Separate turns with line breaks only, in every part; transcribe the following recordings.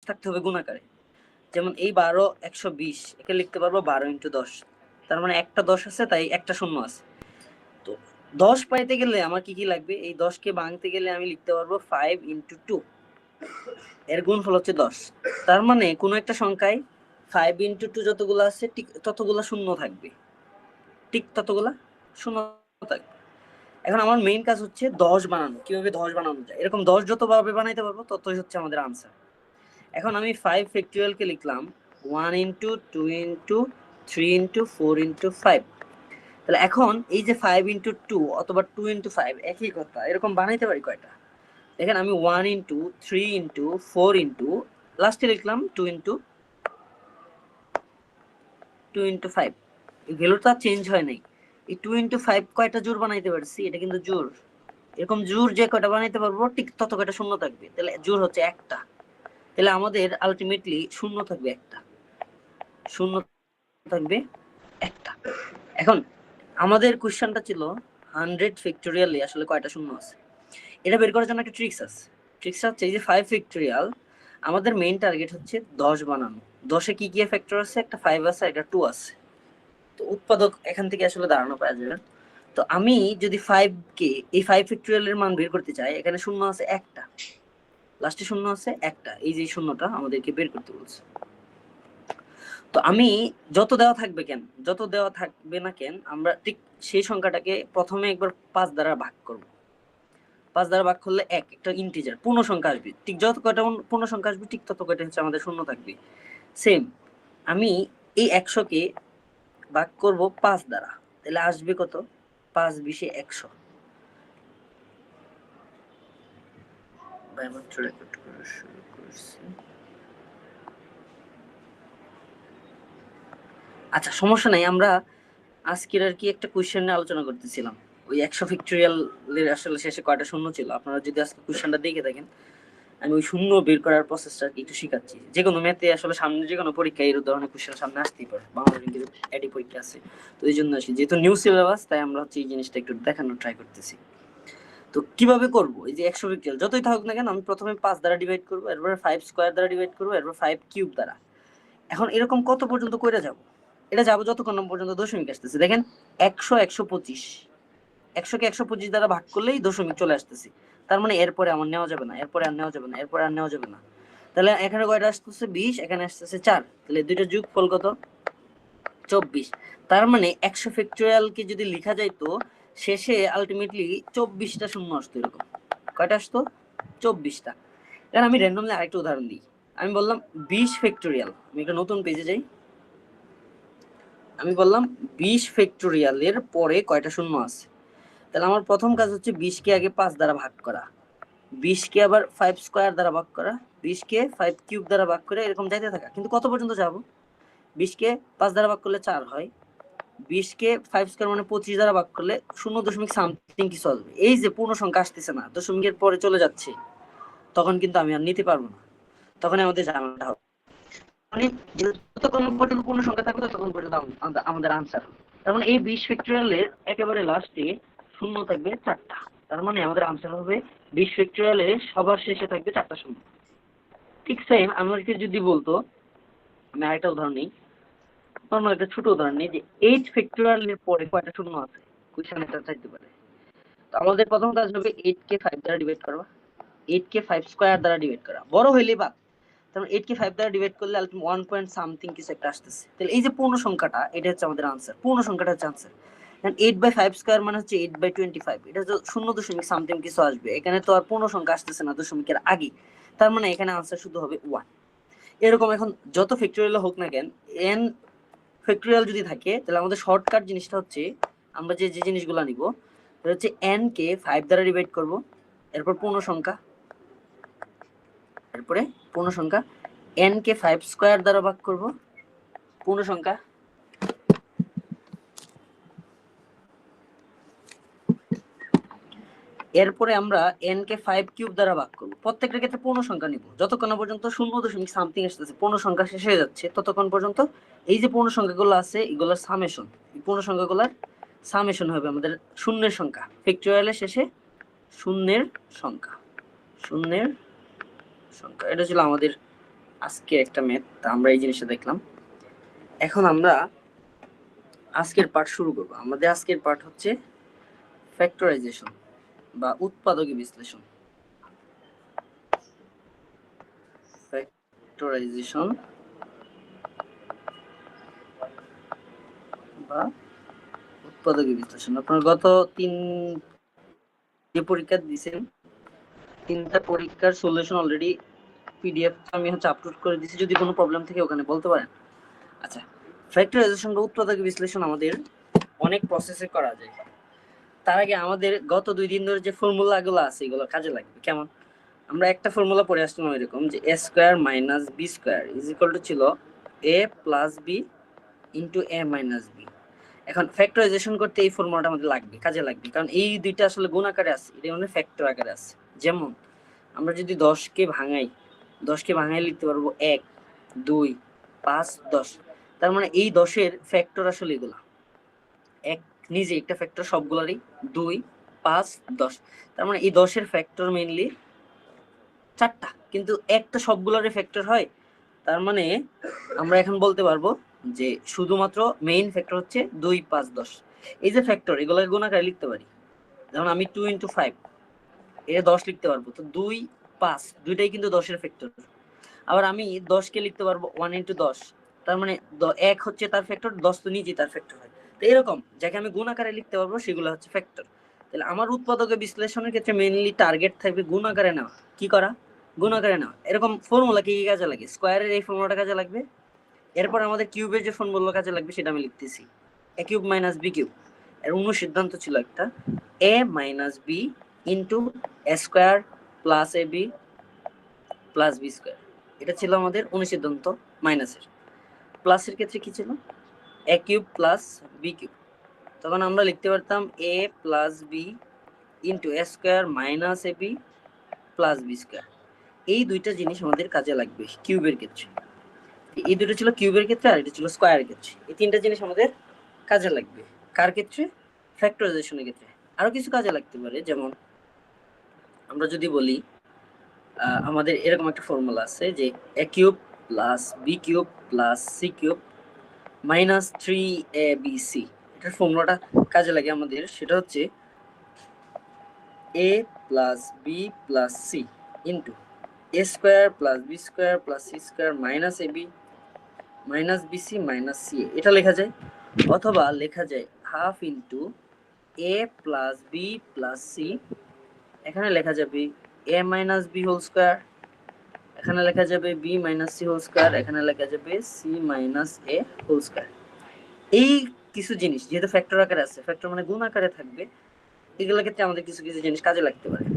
থাকতে হবে গুণাকারে। যেমন এই 12 120 একে লিখতে পারবো 12 × 10, তার মানে একটা 10 আছে, তাই একটা শূন্য আছে। তো 10 পাইতে গেলে আমার কি কি লাগবে? এই 10 কে ভাঙতে গেলে আমি লিখতে পারবো 5 × 2, এর গুণফল হচ্ছে 10। তার মানে কোনো একটা সংখ্যায় 5 × 2 যতগুলো আছে ঠিক ততগুলো শূন্য থাকবে, ঠিক ততগুলা শূন্য থাকবে। এখন আমার মেইন কাজ হচ্ছে 10 বানানো। কিভাবে 10 বানানো যায়, এরকম 10 যতভাবে বানাইতে পারবো ততই হচ্ছে আমাদের আনসার। এখন আমি 5 ফ্যাক্টরিয়ালকে লিখলাম 1 × 2 × 3 × 4 × 5। তাহলে এখন এই যে 5 × 2 অথবা 2 × 5 একই কথা, এরকম বানাইতে পারি কয়টা? দেখেন আমি 1 × 3 × 4 × লাস্টে লিখলাম 2 × 5। এই ভ্যালুটা চেঞ্জ হয় নাই। এই 2 × 5 কয়টা জোড় বানাইতে পারছি? এটা কিন্তু জোড়। এরকম জোড় যে কয়টা বানাইতে পারবো ঠিক তত কয়টা শূন্য থাকবে। তাহলে জোড় হচ্ছে একটা। তাহলে আমাদের আলটিমেটলি শূন্য থাকবে একটা, শূন্য থাকবে একটা। এখন আমাদের কোশ্চেনটা ছিল 100 ফ্যাক্টরিয়ালে আসলে কয়টা শূন্য আছে। এটা বের করার জন্য একটা ট্রিক্স আছে। ট্রিক্সটা হচ্ছে এই যে 5 ফ্যাক্টরিয়াল, আমাদের মেইন টার্গেট হচ্ছে 10 বানানো। 10 এ কি কি ফ্যাক্টর আছে? একটা 5 আছে, একটা 2 আছে। তো উৎপাদক এখান থেকে আসলে ধারণা পাওয়া যাবে। তো আমি যদি 5 কে এই 5 ফ্যাক্টরিয়ালের মান বের করতে চাই, এখানে শূন্য আছে একটা, লাস্টে শূন্য আছে একটা, এই যে শূন্যটা আমাদেরকে বের করতে বলছে। তো আমি যত দেওয়া থাকবে কেন, যত দেওয়া থাকবে না কেন, আমরা ঠিক সেই সংখ্যাটাকে প্রথমে একবার 5 দ্বারা ভাগ করব। 5 দ্বারা ভাগ করলে একটা ইন্টিজার পূর্ণ সংখ্যা আসবে। ঠিক যত কয়টা পূর্ণ সংখ্যা আসবে ঠিক তত কয়টা হচ্ছে আমাদের শূন্য থাকবে। সেম আমি এই 100 কে ভাগ করব 5 দ্বারা, তাহলে আসবে কত? 5 × 20 = 100। আচ্ছা সমস্যা নাই, আমরা আজকের আর কি একটা কোশ্চেন নিয়ে আলোচনা করতেছিলাম। ওই 100 ফ্যাক্টরিয়ালের আসলে শেষে কয়টা শূন্য ছিল। আপনারা যদি আজকে কোশ্চেনটা দেখে থাকেন, আমি ওই শূন্য বের করার প্রসেসটা একটু শিখাচ্ছি। যে কোনো ম্যাথে আসলে সামনে যে কোনো পরীক্ষায় এই ধরনের কোশ্চেন সামনে আসতেই পারে। বাংলা ইংরেজি এডি পরীক্ষা আছে, তো এই জন্য আসি যেহেতু নিউ সিলেবাস, তাই আমরা হচ্ছে এই জিনিসটা একটু দেখানোর ট্রাই করতেছি। তো কিভাবে করব? এই যে 100 ফ্যাক্টরিয়াল যতই থাকুক না কেন, আমি প্রথমে 5 দ্বারা ডিভাইড করব, এরপর 5 স্কয়ার দ্বারা ডিভাইড করব, এরপর 5 কিউব দ্বারা। এখন এরকম কত পর্যন্ত কইরা যাব? এটা যাব যতক্ষণ না পর্যন্ত দশমিক আসতেছে। দেখেন 100 125, 100 কে 125 দ্বারা ভাগ করলেই দশমিক চলে আসতেছে। তার মানে এরপরে আমার নেওয়া যাবে না, এরপরে আর নেওয়া যাবে না, এরপরে আর নেওয়া যাবে না। তাহলে এখানে কয়টা আসতেছে? 20, এখানে আসতেছে 4। তাহলে দুইটা যোগফল কত? 24। তার মানে 100 ফ্যাক্টরিয়ালকে যদি লেখা যাইতো, শেষে আলটিমেটলি 24টা শূন্য আসতো। এরকম কয়টা আসতো? 24টা। এখন আমি র্যান্ডমলি আরেকটা উদাহরণ দিই। আমি বললাম 20 ফ্যাক্টরিয়াল। আমি একটা নতুন পেজে যাই। আমি বললাম 20 ফ্যাক্টরিয়ালের পরে কয়টা শূন্য আছে। তাহলে আমার প্রথম কাজ হচ্ছে 20 কে আগে 5 দ্বারা ভাগ করা, 20 কে আবার 5 স্কয়ার দ্বারা ভাগ করা, 20 কে 5 কিউব দ্বারা ভাগ করে এরকম যাইতে থাকা। কিন্তু কত পর্যন্ত যাব? 20 কে 5 দ্বারা ভাগ করলে 4 হয়, 20 কে 5 স্কয়ার মানে 25 দ্বারা ভাগ করলে 0 সামথিং কিছু আসবে। এই যে পূর্ণ সংখ্যা আসতেছে না, দশমিকের পরে চলে যাচ্ছে, তখন কিন্তু আমি আর নিতে পারবো না, তখন আমাদের ঝামেলাটা হবে। মানে যতক্ষণ পর্যন্ত পূর্ণ সংখ্যা থাকবে ততক্ষণ পর্যন্ত আমাদের আনসার। তার মানে এই 20 ফ্যাক্টরিয়ালের একেবারে লাস্টে শূন্য থাকবে 4টা। তার মানে আমাদের আনসার হবে 20 ফ্যাক্টরিয়ালের সবার শেষে থাকবে 4টা শূন্য। ঠিক সেম আমাদেরকে যদি বলতো, আমি আরেকটা উদাহরণ নিই, নর্মাল একটা ছোট উদাহরণ নিই যে 8 ফ্যাক্টরিয়ালের পরে কয়টা শূন্য আছে, কোশ্চেন এটা চাইতে পারে। তো আমাদের প্রথম কাজ হবে 8 কে 5 দ্বারা ডিভাইড করা, 8 কে 5 স্কয়ার দ্বারা ডিভাইড করা, বড় হইলে বাদ। তাহলে 8 কে 5 দ্বারা ডিভাইড করলে আলটিমেট 1 পয়েন্ট সামথিং কিছু একটা আসতেছে। তাহলে এই যে পূর্ণ সংখ্যাটা, এটা হচ্ছে আমাদের আনসার। পূর্ণ সংখ্যাটা হচ্ছে আনসার। কারণ 8/5 স্কয়ার মানে হচ্ছে 8/25, এটা তো 0 সামথিং কিছু আসবে। এখানে তো আর পূর্ণ সংখ্যা আসতেছে না দশমিকের আগে, তার মানে এখানে আনসার শুধু হবে 1। এরকম এখন যত ফ্যাক্টরিয়াল হোক না কেন, n ফ্যাক্টরিয়াল যদি থাকে, তাহলে আমাদের শর্টকাট জিনিসটা হচ্ছে আমরা যে যে জিনিসগুলো নিব, সেটা হচ্ছে n কে 5 দ্বারা ডিভাইড করব, এরপর পূর্ণ সংখ্যা, এরপরে পূর্ণ সংখ্যা, n কে 5 স্কয়ার দ্বারা ভাগ করব, পূর্ণ সংখ্যা, এরপরে আমরা n কে 5 কিউব দ্বারা ভাগ করব। প্রত্যেকটা ক্ষেত্রে পূর্ণ সংখ্যা নিব, যতক্ষণ না পর্যন্ত 0 সামথিং আসতেছে, পূর্ণ সংখ্যা শেষ হয়ে যাচ্ছে, ততক্ষণ পর্যন্ত এই যে পূর্ণ সংখ্যাগুলো আছে এগুলোর সামেশন, এই পূর্ণ সংখ্যাগুলোর সামেশন হবে আমাদের শূন্যের সংখ্যা। ফ্যাক্টরিয়ালের শেষে শূন্যের সংখ্যা, শূন্যের সংখ্যা, এটা ছিল আমাদের আজকে একটা ম্যাথ, আমরা এই জিনিসটা দেখলাম। এখন আমরা আজকের পার্ট শুরু করব। আমাদের আজকের পার্ট হচ্ছে ফ্যাক্টরাইজেশন বা উৎপাদকী বিশ্লেষণ। ফ্যাক্টরাইজেশন বা উৎপাদকী বিশ্লেষণ। আপনারা গত যে পরীক্ষা দিয়েছেন, 3টা পরীক্ষার সলিউশন অলরেডি পিডিএফ আমি আপলোড করে দিয়েছি। যদি কোনো প্রবলেম থাকে ওখানে বলতে পারেন। আচ্ছা, ফ্যাক্টরাইজেশন বা উৎপাদকী বিশ্লেষণ আমাদের অনেক প্রসেসে করা যায়। তার আগে আমাদের গত 2 দিন ধরে যে ফর্মুলাগুলো আছে এগুলো কাজে লাগবে। কেমন? আমরা একটা ফর্মুলা পড়ে আসলাম এরকম যে a square minus b square is equal two ছিল a plus b into a minus b। এখন ফ্যাক্টরাইজেশন করতে এই ফর্মুলাটা আমাদের লাগবে, কাজে লাগবে, কারণ এই দুইটা আসলে গুণ আকারে আছে, এটা মানে ফ্যাক্টর আকারে আছে। যেমন আমরা যদি 10কে ভাঙাই, 10কে ভাঙাই লিখতে পারবো 1 2 5 10। তার মানে এই 10-এর ফ্যাক্টর আসলে এগুলা। 1 নিজে একটা ফ্যাক্টর সবগুলারই, 2 5 10। তার মানে এই 10-এর ফ্যাক্টর মেইনলি 4টা, কিন্তু একটা সবগুলারই ফ্যাক্টর হয়। তার মানে আমরা এখন বলতে পারবো যে শুধুমাত্র মেইন ফ্যাক্টর হচ্ছে 2 5 10। এই যে ফ্যাক্টর এগুলোকে গুণ আকারে লিখতে পারি। যেমন আমি 2 × 5 এর 10 লিখতে পারবো, তো 2 5 দুইটাই কিন্তু 10-এর ফ্যাক্টর। আবার আমি 10কে লিখতে পারবো 1 × 10। তার মানে 1 হচ্ছে তার ফ্যাক্টর, 10 তো নিজেই তার ফ্যাক্টর হয়। তো এরকম যাকে আমি গুণ আকারে লিখতে পারবো সেগুলো হচ্ছে ফ্যাক্টর। তাহলে আমার উৎপাদকের বিশ্লেষণের ক্ষেত্রে মেইনলি টার্গেট থাকবে গুণ আকারে নেওয়া। কি করা? গুণ আকারে নেওয়া। এরকম ফর্মুলা কি কাজে লাগে? স্কয়ারের এই ফর্মুলাটা কাজে লাগবে। এরপর আমাদের কিউবের যে ফর্মুলা কাজে লাগবে সেটা আমি লিখতেছি, a cube minus b cube. এর অনুসিদ্ধান্ত ছিল একটা a minus b into a square plus ab plus b square. এটা ছিল আমাদের অনুসিদ্ধান্ত মাইনাসের। প্লাসের ক্ষেত্রে কি ছিল? a cube plus b cube. তখন আমরা লিখতে পারতাম a plus b into a square minus ab plus b square. এই দুইটা জিনিস আমাদের কাজে লাগবে কিউবের ক্ষেত্রে। এই দুটো ছিল কিউবের ক্ষেত্রে, আর এটা ছিল স্কয়ারের ক্ষেত্রে। এই তিনটা জিনিস আমাদের কাজে লাগবে। কার ক্ষেত্রে? ফ্যাক্টরাইজেশনের ক্ষেত্রে। আরো কিছু কাজে লাগতে পারে, যেমন আমরা যদি বলি আমাদের এরকম একটা ফর্মুলা আছে যে a cube plus b cube plus c cube minus 3abc। এটার ফর্মুলাটা কাজে লাগে আমাদের, সেটা হচ্ছে a plus b plus c into a square plus b square plus c square minus ab minus bc minus ca। এটা লেখা যায়, অথবা লেখা যায় half into a plus b plus c। এখানে লেখা যাবে a minus b whole square, এখানে লেখা যাবে b minus c whole square, এখানে লেখা যাবে c minus a whole square. এই কিছু জিনিস যেহেতু ফ্যাক্টর আকারে আছে, ফ্যাক্টর মানে গুণ আকারে থাকবে, এগুলোর ক্ষেত্রে আমাদের কিছু কিছু জিনিস কাজে লাগতে পারে।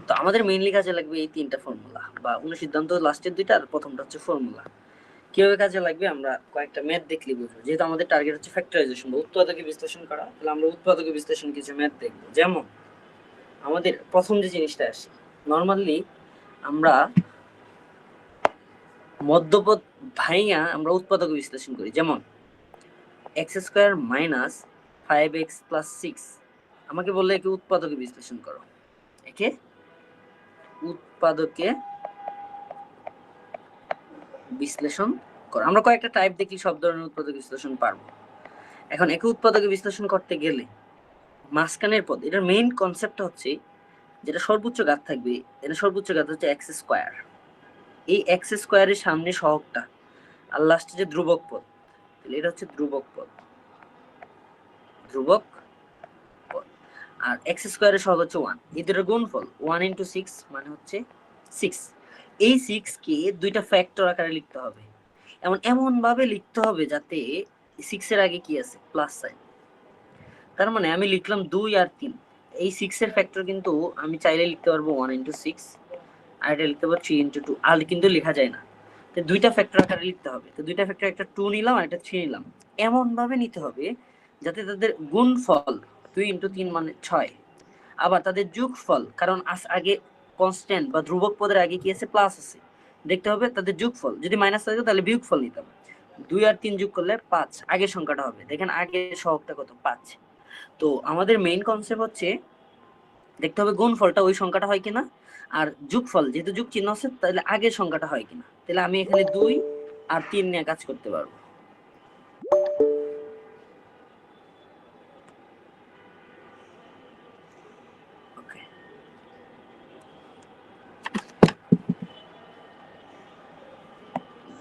তো আমাদের মেইনলি কাজে লাগবে এই তিনটা ফর্মুলা বা অনুসিদ্ধান্ত, লাস্টের দুইটা আর প্রথমটা হচ্ছে ফর্মুলা। কিভাবে কাজে লাগবে আমরা কয়েকটা ম্যাথ দেখলে বুঝবো। যেহেতু আমাদের টার্গেট হচ্ছে ফ্যাক্টরাইজেশন বা উৎপাদকে বিশ্লেষণ করা, তাহলে আমরা উৎপাদকে বিশ্লেষণ কিছু ম্যাথ দেখবো। যেমন আমাদের প্রথম যে জিনিসটা আসে, নর্মালি আমরা মধ্যপদ ভাইয়া আমরা উৎপাদক বিশ্লেষণ করি। যেমন x square minus 5x plus 6 আমাকে বললে একে উৎপাদকে বিশ্লেষণ করো, একে উৎপাদকে বিশ্লেষণ করো। আমরা কয়েকটা টাইপ দেখি, সব ধরনের উৎপাদক বিশ্লেষণ পারবো। এখন একে উৎপাদকে বিশ্লেষণ করতে গেলে মাঝখানের পদ, এটার মেইন কনসেপ্টটা হচ্ছে যেটা সর্বোচ্চ ঘাত থাকবে, এটা সর্বোচ্চ ঘাত হচ্ছে এক্স স্কয়ার। এই এক্স স্কয়ারের সামনে সহগটা আর লাস্টে যে ধ্রুবক পদ, তাহলে এটা হচ্ছে ধ্রুবক পদ, ধ্রুবক পদ। আর এক্স স্কয়ারের সহগ হচ্ছে 1। এই দুটোর গুণফল 1 × 6 মানে হচ্ছে 6। এই 6 কে দুইটা ফ্যাক্টর আকারে লিখতে হবে, এমন ভাবে লিখতে হবে যাতে 6 এর আগে কি আছে? Plus sign. তার মানে আমি লিখলাম 2 আর 3। এই 6 এর ফ্যাক্টর কিন্তু আমি চাইলে লিখতে পারবো 1 × 6, আর এটা লিখতে পারবো 3 × 2। আর কিন্তু লেখা যায় না, তো দুইটা ফ্যাক্টর আকারে লিখতে হবে। তো দুইটা ফ্যাক্টর, একটা 2 নিলাম আর একটা 3 নিলাম, এমন ভাবে নিতে হবে যাতে তাদের গুণফল 2 × 3 মানে 6, আবার তাদের যোগফল, কারণ আগে কনস্ট্যান্ট বা ধ্রুবক পদের আগে কি আছে? প্লাস আছে, দেখতে হবে তাদের যোগফল। যদি মাইনাস থাকে তাহলে বিয়োগফল নিতাম। 2 আর 3 যোগ করলে 5, আগের সংখ্যাটা হবে। দেখেন আগের সহগটা কত? 5। তো আমাদের মেইন কনসেপ্ট হচ্ছে দেখতে হবে গুণফলটা ওই সংখ্যাটা হয় কিনা, আর যোগফল যেহেতু যোগ চিহ্ন আছে তাহলে আগের সংখ্যাটা হয় কিনা, তাহলে আমি এখানে 2 আর 3 নিয়ে কাজ করতে পারবো। ওকে,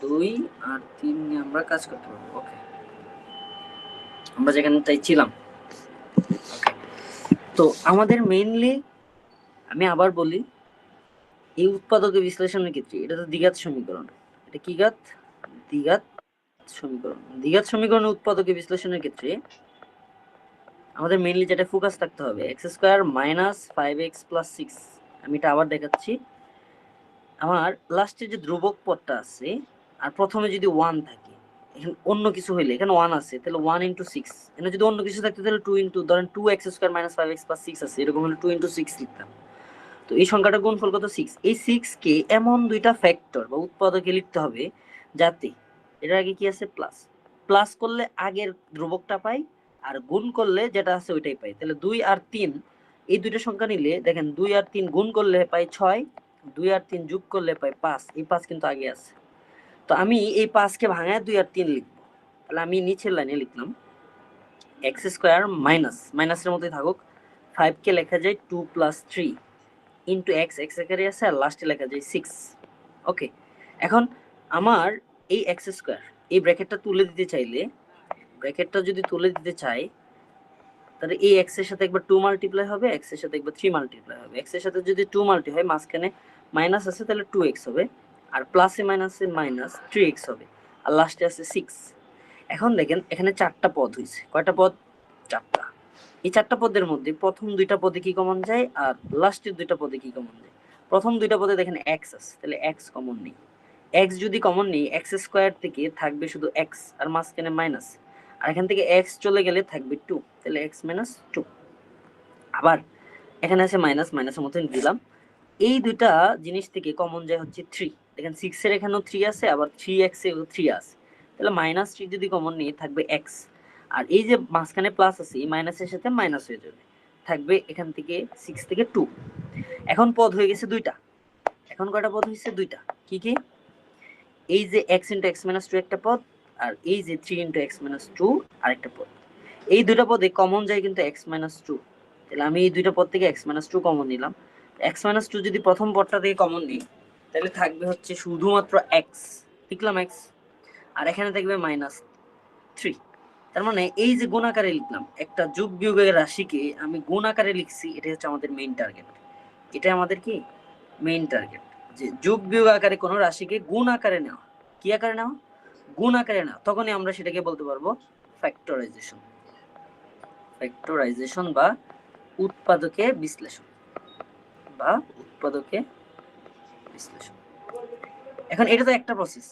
2 আর 3 নিয়ে আমরা কাজ করতে পারবো। ওকে, আমরা যেখানে চাইছিলাম। তো আমাদের মেইনলি, আমি আবার বলি, এই উৎপাদকের বিশ্লেষণের ক্ষেত্রে এটা তো দ্বিঘাত সমীকরণ। এটা কি ঘাত? দ্বিঘাত সমীকরণ। দ্বিঘাত সমীকরণের উৎপাদকের বিশ্লেষণের ক্ষেত্রে আমাদের মেইনলি যেটা ফোকাস থাকতে হবে, x square minus 5x plus 6। আমি এটা আবার দেখাচ্ছি। আমার লাস্টে যে ধ্রুবক পদটা আছে আর প্রথমে যদি 1 থাকে, এখানে অন্য কিছু হইলে, এখানে 1 আছে তাহলে 1 ইনটু 6, এখানে যদি অন্য কিছু থাকতো তাহলে 2 ইনটু, ধরেন 2x square minus 5x plus 6 আছে, এরকম হলে 2 ইনটু 6 লিখতাম। তো এই সংখ্যাটা গুণফল কত? 6। এই 6 কে এমন দুইটা ফ্যাক্টর বা উৎপাদকে লিখতে হবে যাতে এর আগে কি আছে, প্লাস, প্লাস করলে আগের ধ্রুবকটা পাই আর গুণ করলে যেটা আছে ওইটাই পাই। তাহলে 2 আর 3 এই দুইটা সংখ্যা নিলে দেখেন 2 আর 3 গুণ করলে পাই 6, 2 আর 3 যোগ করলে পাই 5। এই 5 কিন্তু আগে আছে, তো আমি এই 5 কে ভাঙায় 2 আর 3 লিখব। তাহলে আমি নিচের লাইনে লিখলাম x স্কয়ার মাইনাস, মাইনাসের মধ্যেই থাকুক, 5 কে লেখা যায় 2 প্লাস 3 ইন্টু এক্স, এক্স আকারে আছে আর লাস্টে লেখা যায় 6। ওকে, এখন আমার এই এক্স স্কয়ার, এই ব্র্যাকেটটা তুলে দিতে চাইলে, ব্র্যাকেটটা যদি তুলে দিতে চাই তাহলে এই এক্স এর সাথে একবার 2 মাল্টিপ্লাই হবে, এক্স এর সাথে একবার 3 মাল্টিপ্লাই হবে। এক্স এর সাথে যদি 2 মাল্টি হয়, মাঝখানে মাইনাস আছে তাহলে 2x হবে, আর প্লাসে মাইনাসে মাইনাস 3x হবে, আর লাস্টে আছে 6। এখন দেখেন এখানে 4টা পদ হইছে। কয়টা পদ? 4টা। এই 4টা পদের মধ্যে প্রথম 2টা পদে কি কমন যায় আর লাস্টের 2টা পদে কি কমন যায়? প্রথম 2টা পদে দেখেন x আছে, তাহলে x কমন নেই। x যদি কমন নেই, x স্কয়ার থেকে থাকবে শুধু x আর মাঝখানে মাইনাস, আর এখান থেকে x চলে গেলে থাকবে 2, তাহলে x মাইনাস 2। আবার এখানে আছে মাইনাস, মাইনাসের মধ্যে দিলাম। এই দুইটা জিনিস থেকে কমন যায় হচ্ছে 3। দেখেন 6 এর এখানেও 3 আছে, আবার 3x এও 3 আছে, তাহলে মাইনাস 3 যদি কমন নিয়ে থাকবে x, আর এই যে মাঝখানে প্লাস আছে এই মাইনাসের সাথে মাইনাস হয়ে যাবে, থাকবে এখান থেকে 6 থেকে 2। এখন পদ হয়ে গেছে 2টা। এখন কয়টা পদ হয়েছে? 2টা। কি কি? এই যে x ইন্টু x মাইনাস 2 একটা পদ, আর এই যে 3 ইন্টু x মাইনাস 2 আরেকটা পদ। এই দুটো পদে কমন যায় কিন্তু x মাইনাস 2, তাহলে আমি এই দুইটা পদ থেকে x মাইনাস 2 কমন নিলাম। x মাইনাস 2 যদি প্রথম পদটা থেকে কমন নিই তাহলে থাকবে হচ্ছে শুধুমাত্র x, লিখলাম x, আর এখানে থাকবে মাইনাস 3। তার মানে এই যে গুণ আকারে লিখলাম, একটা যোগ বিয়োগের রাশিকে আমি গুণ আকারে লিখছি, এটা হচ্ছে আমাদের মেইন টার্গেট। এটা আমাদের কি মেইন টার্গেট, যে যোগ বিয়োগ আকারে কোনো রাশিকে গুণ আকারে নেওয়া। কি আকারে নেওয়া? গুণ আকারে নেওয়া। তখনই আমরা সেটাকে বলতে পারবো ফ্যাক্টরাইজেশন। ফ্যাক্টরাইজেশন বা উৎপাদকে বিশ্লেষণ, বা উৎপাদকে বিশ্লেষণ। এখন এটা তো একটা প্রসেস,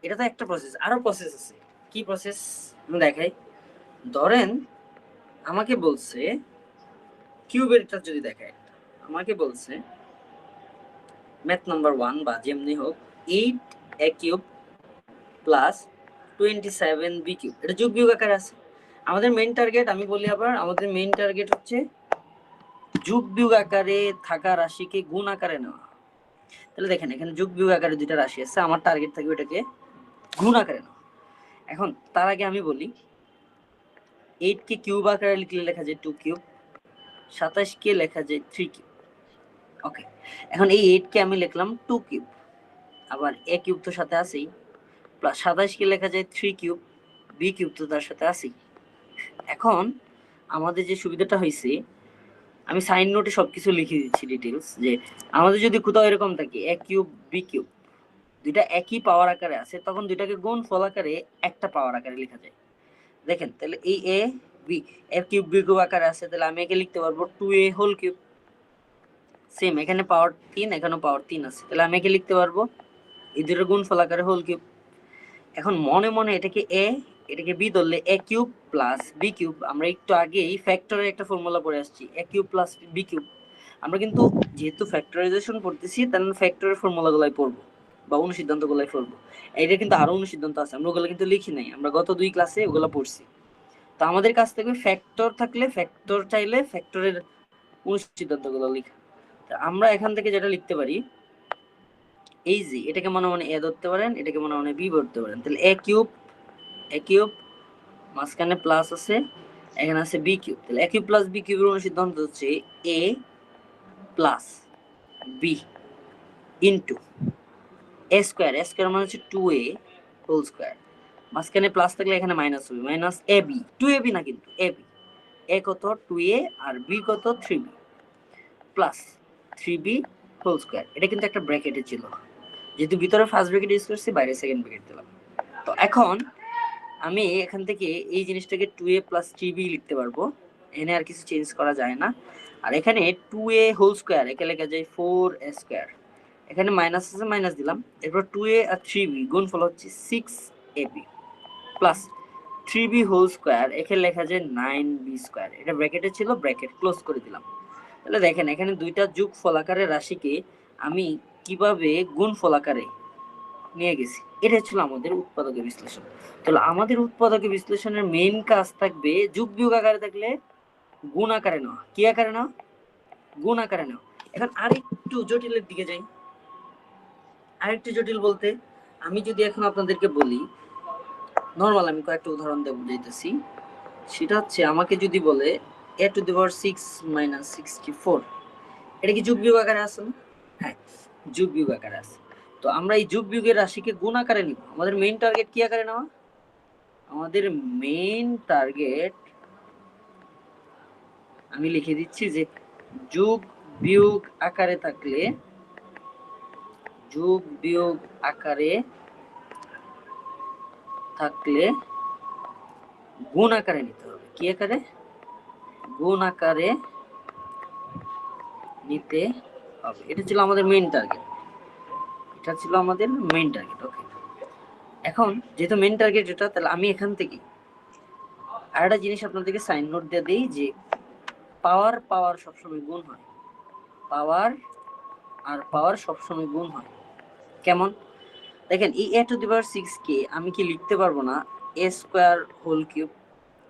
এটা তো একটা প্রসেস, আরো প্রসেস আছে। কি প্রসেস আমি দেখাই। ধরেন আমাকে বলছে কিউবেরটা যদি দেখায়, আমাকে বলছে ম্যাথ নাম্বার 1 বা যেমনি হোক 8a cube plus 27b cube, এটা যোগ বিয়োগ আকারে আছে। আমাদের মেইন টার্গেট, আমি বলি আবার, আমাদের মেইন টার্গেট হচ্ছে যোগ বিয়োগ আকারে থাকা রাশিকে গুণ আকারে নেওয়া। তাহলে দেখেন এখানে যোগ বিয়োগ আকারে দুইটা রাশি আছে, আমার টার্গেট থাকবে এটাকে গুণ আকারে নেওয়া। এখন তার আগে আমি বলি 8 কে কিউব আকারে লিখলে লেখা যায় 2 কিউব, 27 কে লেখা যায় 3 কিউব। ওকে, এখন এই 8 কে আমি লিখলাম 2 কিউব, আবার a কিউব তো সাথে আছেই, প্লাস 27 কে লেখা যায় 3 কিউব, b কিউব তো তার সাথে আছেই। এখন আমাদের যে সুবিধাটা হয়েছে, আমি সাইন নোটে সবকিছু লিখে দিচ্ছি ডিটেলস, যে আমাদের যদি কোথাও এরকম থাকে a কিউব b কিউব দুইটা একই পাওয়ার আকারে আছে, তখন দুইটাকে গুণ ফল আকারে একটা পাওয়ার আকারে লেখা যায়। দেখেন তাহলে এই a b a cube b cube আকারে আছে, তাহলে আমি একে লিখতে পারবো 2a হোল কিউব। সেম এখানে পাওয়ার 3, এখানেও পাওয়ার 3 আছে, তাহলে আমি একে লিখতে পারবো এই দুটোর গুণ ফল আকারে হোল কিউব। এখন মনে মনে এটাকে a এটাকে b ধরলে a cube plus b cube, আমরা একটু আগেই ফ্যাক্টরের একটা ফর্মুলা পড়ে আসছি, a cube plus b cube. আমরা কিন্তু যেহেতু ফ্যাক্টরাইজেশন পড়তেছি তার মানে ফ্যাক্টরের ফর্মুলাগুলাই পড়বো বা অনুসিদ্ধান্তগুলাই পড়বো। এটা কিন্তু আরো অনুসিদ্ধান্ত আছে, আমরা ওগুলো কিন্তু লিখি নাই, আমরা গত 2 ক্লাসে ওগুলো পড়ছি। তো আমাদের কাছ থেকে ফ্যাক্টর থাকলে, ফ্যাক্টর চাইলে ফ্যাক্টরের অনুসিদ্ধান্তগুলো লিখা। আমরা এখান থেকে যেটা লিখতে পারি, এই যে এটাকে মনে মনে এ ধরতে পারেন, এটাকে মনে মনে বি ধরতে পারেন। তাহলে এ কিউব মাঝখানে প্লাস আছে, এখানে আছে বি কিউব। তাহলে এ কিউব প্লাস বি কিউবের অনুসিদ্ধান্ত হচ্ছে এ প্লাস বি ইন্টু এ স্কোয়ার। এ স্কোয়ার মানে হচ্ছে 2a হোল স্কোয়ার, মাঝখানে প্লাস থাকলে এখানে মাইনাস হবে, মাইনাস এ বি, 2ab না কিন্তু এ বি। এ কত 2a আর বি কত 3b plus 3b whole square. এটা কিন্তু একটা ব্র্যাকেটে ছিল, যেহেতু ভিতরে ফার্স্ট ব্র্যাকেট ইউজ করছি, বাইরে সেকেন্ড ব্র্যাকেট দিলাম। তো এখন আমি এখান থেকে এই জিনিসটাকে 2a প্লাস 3b লিখতে পারবো, এখানে আর কিছু চেঞ্জ করা যায় না। আর এখানে 2a হোল স্কোয়ার একে লেখা যায় 4a স্কোয়ার, এখানে মাইনাস আছে মাইনাস দিলাম, এরপর 2a আর 3b গুণফল হচ্ছে 6ab plus 3b whole square একে লেখা যায় 9b স্কোয়ার। এটা ব্র্যাকেটে ছিল, ব্র্যাকেট ক্লোজ করে দিলাম। তাহলে দেখেন এখানে দুইটা যোগফল আকারের রাশিকে আমি কিভাবে গুণফল আকারে নিয়ে গেছি, এটা ছিল আমাদের উৎপাদকের বিশ্লেষণ। তাহলে আমাদের উৎপাদকের বিশ্লেষণের মেইন কাজ থাকবে যোগ বিয়োগ আকারে থাকলে গুণ আকারে নেওয়া। কি আকারে নেওয়া? গুণ আকারে নেওয়া। এখন আরেকটু জটিলের দিকে যাই। আরেকটু জটিল বলতে আমি যদি এখন আপনাদেরকে বলি, নর্মাল আমি কয়েকটা উদাহরণ দিয়ে বুঝাইতেছি। সেটা হচ্ছে আমাকে যদি বলে a to the power 6 minus 64, এটা কি যোগ বিয়োগ আকারে আছে না? হ্যাঁ, যোগ বিয়োগ আকারে আছে। তো আমরা এই যোগ বিয়োগের রাশিকে গুণ আকারে নিব। আমাদের মেইন টার্গেট কি আকারে নেওয়া? আমাদের মেইন টার্গেট আমি লিখে দিচ্ছি যে যোগ বিয়োগ আকারে থাকলে, যোগ বিয়োগ আকারে থাকলে গুণ আকারে নিতে হবে। কি আকারে? গুণ আকারে নিতে হবে। এটা ছিল আমাদের মেইন টার্গেট, এটা ছিল আমাদের মেইন টার্গেট। ওকে, এখন যেহেতু মেইন টার্গেট এটা, তাহলে আমি এখান থেকে আরেকটা জিনিস আপনাদেরকে সাইন নোট দিয়ে দিই যে পাওয়ার সবসময় গুণ হয়। পাওয়ার আর পাওয়ার সবসময় গুণ হয়। কেমন? দেখেন এই a টু দি পাওয়ার 6 কে আমি কি লিখতে পারবো না a স্কয়ার হোল কিউব?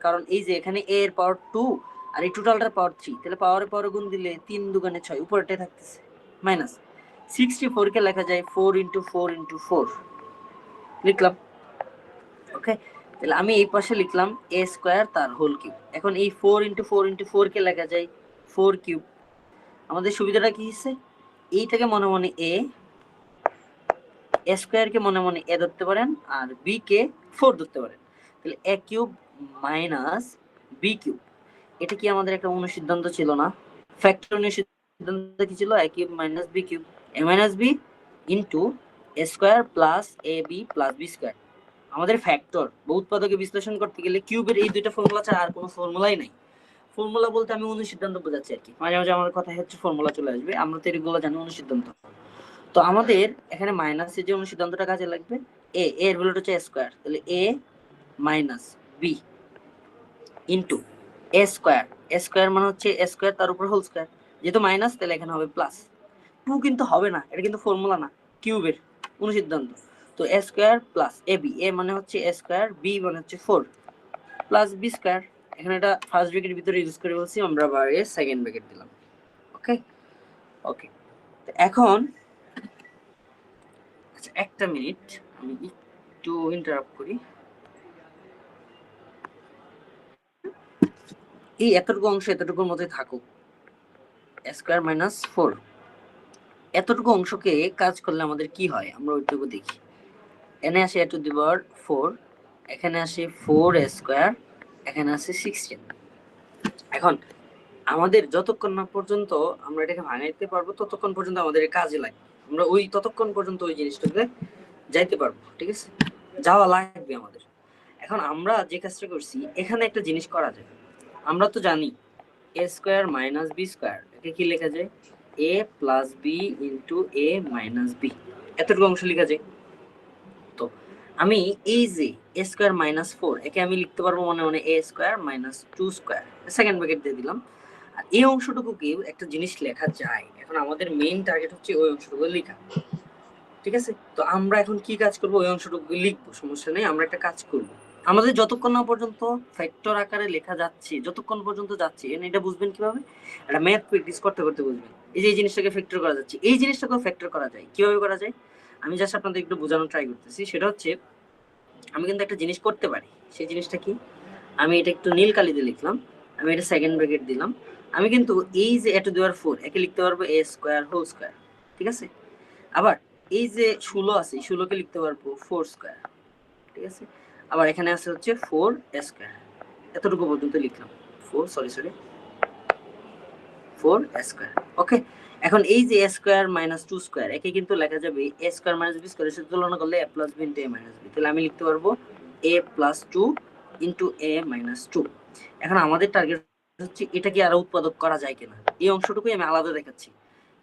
কারণ এই যে এখানে a এর পাওয়ার 2 আর এই টোটালটার পাওয়ার 3, তাহলে পাওয়ারে গুণ দিলে 3 দুগুণে 6, উপরেটাই থাকতেছে মাইনাস 64 কে লেখা যায় 4 × 4 × 4 লিখলাম। ওকে, তাহলে আমি এই পাশে লিখলাম a স্কয়ার তার হোল কিউব। এখন এই 4 × 4 × 4 কে লেখা যায় 4 কিউব। আমাদের সুবিধাটা কি হচ্ছে, এইটাকে মনে মনে a স্কয়ার কে মনে মনে a ধরতে পারেন আর b কে 4 ধরতে পারেন। তাহলে a cube minus b cube, এটা কি আমাদের একটা অনুসিদ্ধান্ত ছিল না? ফ্যাক্টর অনুসিদ্ধান্ত কি ছিল? a cube minus b cube, a minus b into a square plus ab plus b square. আমাদের ফ্যাক্টর বা উৎপাদকে বিশ্লেষণ করতে গেলে কিউবের এই দুইটা ফর্মুলা ছাড়া আর কোনো ফর্মুলাই নাই। ফর্মুলা বলতে আমি অনুসিদ্ধান্ত বোঝাচ্ছি আর কি, মাঝে মাঝে আমার কথা হচ্ছে ফর্মুলা চলে আসবে, আমরা তো এগুলো জানি অনুসিদ্ধান্ত। তো আমাদের এখানে মাইনাসের যে অনুসিদ্ধান্তটা কাজে লাগবে, a এর ভ্যালুটা হচ্ছে a স্কয়ার, তাহলে a minus b into a square. a square মানে হচ্ছে a স্কয়ার তার উপর হোল স্কয়ার, যেহেতু মাইনাস তাহলে এখানে হবে প্লাস। 2 কিন্তু হবে না, এটা কিন্তু ফর্মুলা না, কিউবের অনুসিদ্ধান্ত। তো a square plus ab, a মানে হচ্ছে a স্কয়ার, b মানে হচ্ছে 4 প্লাস b স্কয়ার। এখানে এটা ফার্স্ট ব্র্যাকেটের ভিতরে ইউজ করে বলছি, আমরা বাইরে সেকেন্ড ব্র্যাকেট দিলাম। ওকে ওকে, এখন আচ্ছা একটা মিনিট আমি একটু ইন্টারাপ্ট করি। এই এতটুকু অংশ এতটুকুর মধ্যে থাকুক, স্কয়ার মাইনাস 4, এতটুকু অংশকে কাজ করলে আমাদের কি হয় আমরা ওইটুকু দেখি। এখানে আসে a টু দি পাওয়ার 4, এখানে আসে 4a স্কয়ার, এখানে আসে 16। এখন আমাদের যতক্ষণ না পর্যন্ত আমরা এটাকে ভাঙাইতে পারবো ততক্ষণ পর্যন্ত আমাদের কাজে লাগে, আমরা ওই ততক্ষণ পর্যন্ত ওই জিনিসটাকে যাইতে পারবো। ঠিক আছে, যাওয়া লাগবে আমাদের। এখন আমরা যে কাজটা করছি, এখানে একটা জিনিস করা যায়। আমরা তো জানি a square minus b square, এটা কি লেখা যায় a plus b into a minus b, এতটুকু অংশ লেখা যায়। তো আমি এই যে a স্কয়ার মাইনাস 4, একে আমি লিখতে পারবো মনে মনে a square minus 2 square, second bracket দিয়ে দিলাম। আর এই অংশটুকুকে একটা জিনিস লেখা যায়। এখন আমাদের মেইন টার্গেট হচ্ছে ওই অংশটুকু লেখা। ঠিক আছে, তো আমরা এখন কি কাজ করব? ওই অংশটুকু লিখবো, সমস্যা নেই, আমরা একটা কাজ করব। আমাদের যতক্ষণ না পর্যন্ত ফ্যাক্টর আকারে লেখা যাচ্ছে, যতক্ষণ পর্যন্ত যাচ্ছে, এটা বুঝবেন কিভাবে? একটা ম্যাথ প্র্যাকটিস করতে করতে বুঝবেন। এই যে এই জিনিসটাকে ফ্যাক্টর করা যাচ্ছে, এই জিনিসটাকেও ফ্যাক্টর করা যায়। কিভাবে করা যায় আমি জাস্ট আপনাদের একটু বোঝানোর ট্রাই করতেছি। সেটা হচ্ছে আমি কিন্তু একটা জিনিস করতে পারি। সেই জিনিসটা কি? আমি এটা একটু নীল কালি দিয়ে লিখলাম, আমি এটা সেকেন্ড ব্র্যাকেট দিলাম। আমি কিন্তু এই যে a টু দি পাওয়ার 4 একে লিখতে পারবো a স্কয়ার হোল স্কয়ার, ঠিক আছে? আবার এই যে 16 আছে, এই 16 কে লিখতে পারবো 4 স্কয়ার, ঠিক আছে? আবার এখানে আছে হচ্ছে 4 স্কয়ার। এতটুকু পর্যন্ত লিখলাম। 4 স্কয়ার। ওকে, এখন এই যে a স্কয়ার মাইনাস 2 স্কয়ার একে কিন্তু লেখা যাবে a স্কয়ার মাইনাস b স্কয়ারের সাথে তুলনা করলে a plus b into a minus b। তাহলে আমি লিখতে পারবো a plus 2 into a minus 2। এখন আমাদের টার্গেট হচ্ছে এটা কি আরো উৎপাদক করা যায় কিনা। এই অংশটুকুই আমি আলাদা দেখাচ্ছি,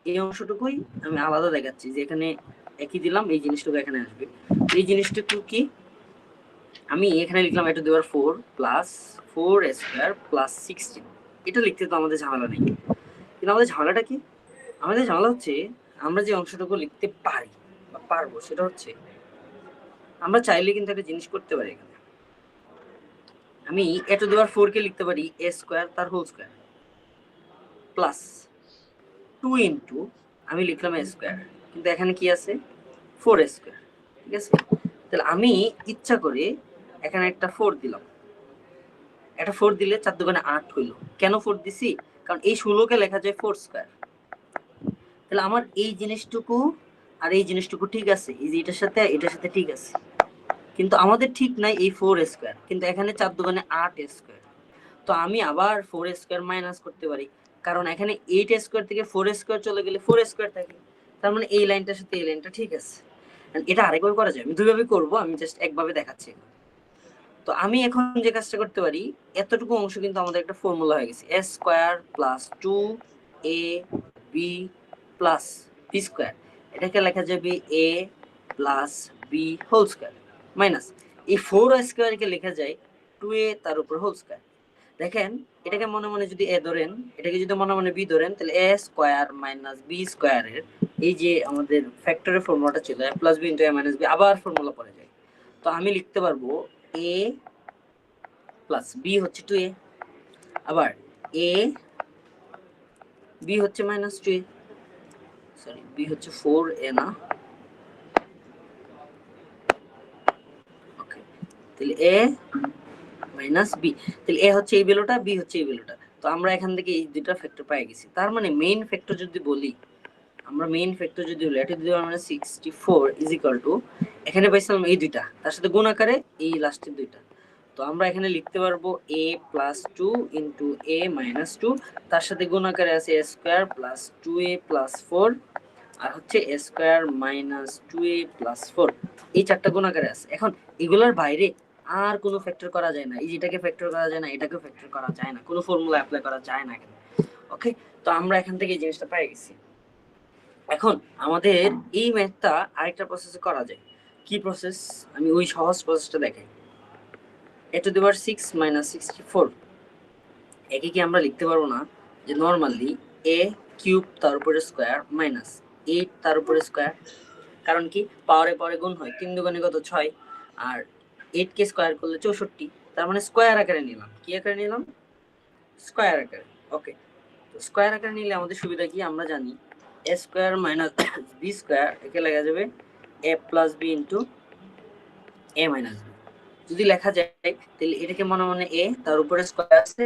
এই অংশটুকুই আমি আলাদা দেখাচ্ছি যে এখানে একই দিলাম, এই জিনিসটুকু এখানে আসবে। এই জিনিসটুকু কি আমি এখানে লিখলাম a to the power 4 plus 4 square plus 16। এটা লিখতে তো আমাদের ঝামেলা নেই, কিন্তু আমাদের ঝামেলাটা কি? আমাদের ঝামেলা হচ্ছে আমরা যে অংশটুকু লিখতে পারি বা পারবো সেটা হচ্ছে আমরা চাইলে কিন্তু একটা জিনিস করতে পারি। এখানে আমি a টু দি পাওয়ার 4 কে লিখতে পারি a স্কয়ার তার হোল স্কয়ার প্লাস 2 ইনটু আমি লিখলাম a স্কয়ার, কিন্তু এখানে কি আছে 4 স্কয়ার, ঠিক আছে? তাহলে আমি ইচ্ছা করে এখানে একটা 4 দিলাম, একটা 4 দিলে 4 দুগুণে 8 হইল। কেন 4 দিছি? কারণ এই 16 কে লেখা যায় 4 স্কয়ার। তাহলে আমার এই জিনিসটুকু আর এই জিনিসটুকু ঠিক আছে, এই যে এটার সাথে ঠিক আছে, কিন্তু আমাদের ঠিক নাই এই 4 স্কয়ার, কিন্তু এখানে 4 দুগুণে 8 স্কয়ার। তো আমি আবার 4 স্কয়ার মাইনাস করতে পারি, কারণ এখানে 8 স্কয়ার থেকে 4 স্কয়ার চলে গেলে 4 স্কয়ার থাকে। তার মানে এই লাইনটার সাথে এই লাইনটা ঠিক আছে। এটা আরেকবার করা যায়, আমি দুইভাবে করব, আমি জাস্ট একভাবে দেখাচ্ছি। তো আমি এখন যে কাজটা করতে পারি, এতটুকু অংশ কিন্তু আমাদের একটা ফর্মুলা হয়ে গেছে, a square plus 2ab plus b square. এটাকে লেখা যাবে a plus b whole square minus এই 4 স্কয়ারকে লেখা যায় 2a তার উপর হোল স্কয়ার। দেখেন এটাকে মনে মনে যদি a ধরেন, এটাকে যদি মনে মনে b ধরেন, তাহলে a স্কয়ার মাইনাস b স্কয়ারের এই যে আমাদের ফ্যাক্টরের ফর্মুলাটা ছিল a plus b into a minus b, আবার ফর্মুলা পড়ে যায়। তো আমি লিখতে পারবো a প্লাস b হচ্ছে 2a, আবার a b হচ্ছে মাইনাস 2a, সরি b হচ্ছে 4a না, ওকে। তাহলে a মাইনাস b, তাহলে a হচ্ছে এই ভ্যালুটা, b হচ্ছে এই ভ্যালুটা। তো আমরা এখান থেকে এই দুটো ফ্যাক্টর পেয়ে গেছি। তার মানে মেইন ফ্যাক্টর যদি বলি, আমরা মেইন ফ্যাক্টর যদি বলি এটা যদি আমরা 64 ইজ ইকুয়াল টু এখানে পাইছিলাম এই দুইটা, তার সাথে গুণ আকারে এই লাস্টের দুইটা। তো আমরা এখানে লিখতে পারবো a plus 2 into a minus 2, তার সাথে গুণ আকারে আছে a square plus 2a plus 4 আর হচ্ছে a square minus 2a plus 4। এই চারটা গুণ আকারে আছে। এখন এগুলোর বাইরে আর কোনো ফ্যাক্টর করা যায় না, এই যেটাকে ফ্যাক্টর করা যায় না এটাকেও ফ্যাক্টর করা যায় না, কোনো ফর্মুলা অ্যাপ্লাই করা যায় না এখানে। ওকে, তো আমরা এখান থেকে এই জিনিসটা পেয়ে গেছি। এখন আমাদের এই ম্যাথটা আরেকটা প্রসেসে করা যায়। কি প্রসেস? আমি ওই সহজ প্রসেসটা দেখাই। a to the power 6 minus 64 একে কি আমরা লিখতে পারবো না যে নরমালি a কিউব তার উপরে স্কয়ার মাইনাস 8 তার উপরে স্কয়ার? কারণ কি পাওয়ারে পাওয়ারে গুণ হয়, 3 দুগুণে কত 6, আর 8 কে স্কয়ার করলে 64। তার মানে স্কয়ার আকারে নিলাম। কি আকারে নিলাম? স্কয়ার আকারে। ওকে, তো স্কয়ার আকারে নিলে আমাদের সুবিধা কি আমরা জানি, a square minus b square একে লেখা যাবে a plus b into a minus b। যদি লেখা যায় তাহলে এটাকে মনে মনে a তার উপরে স্কয়ার আছে,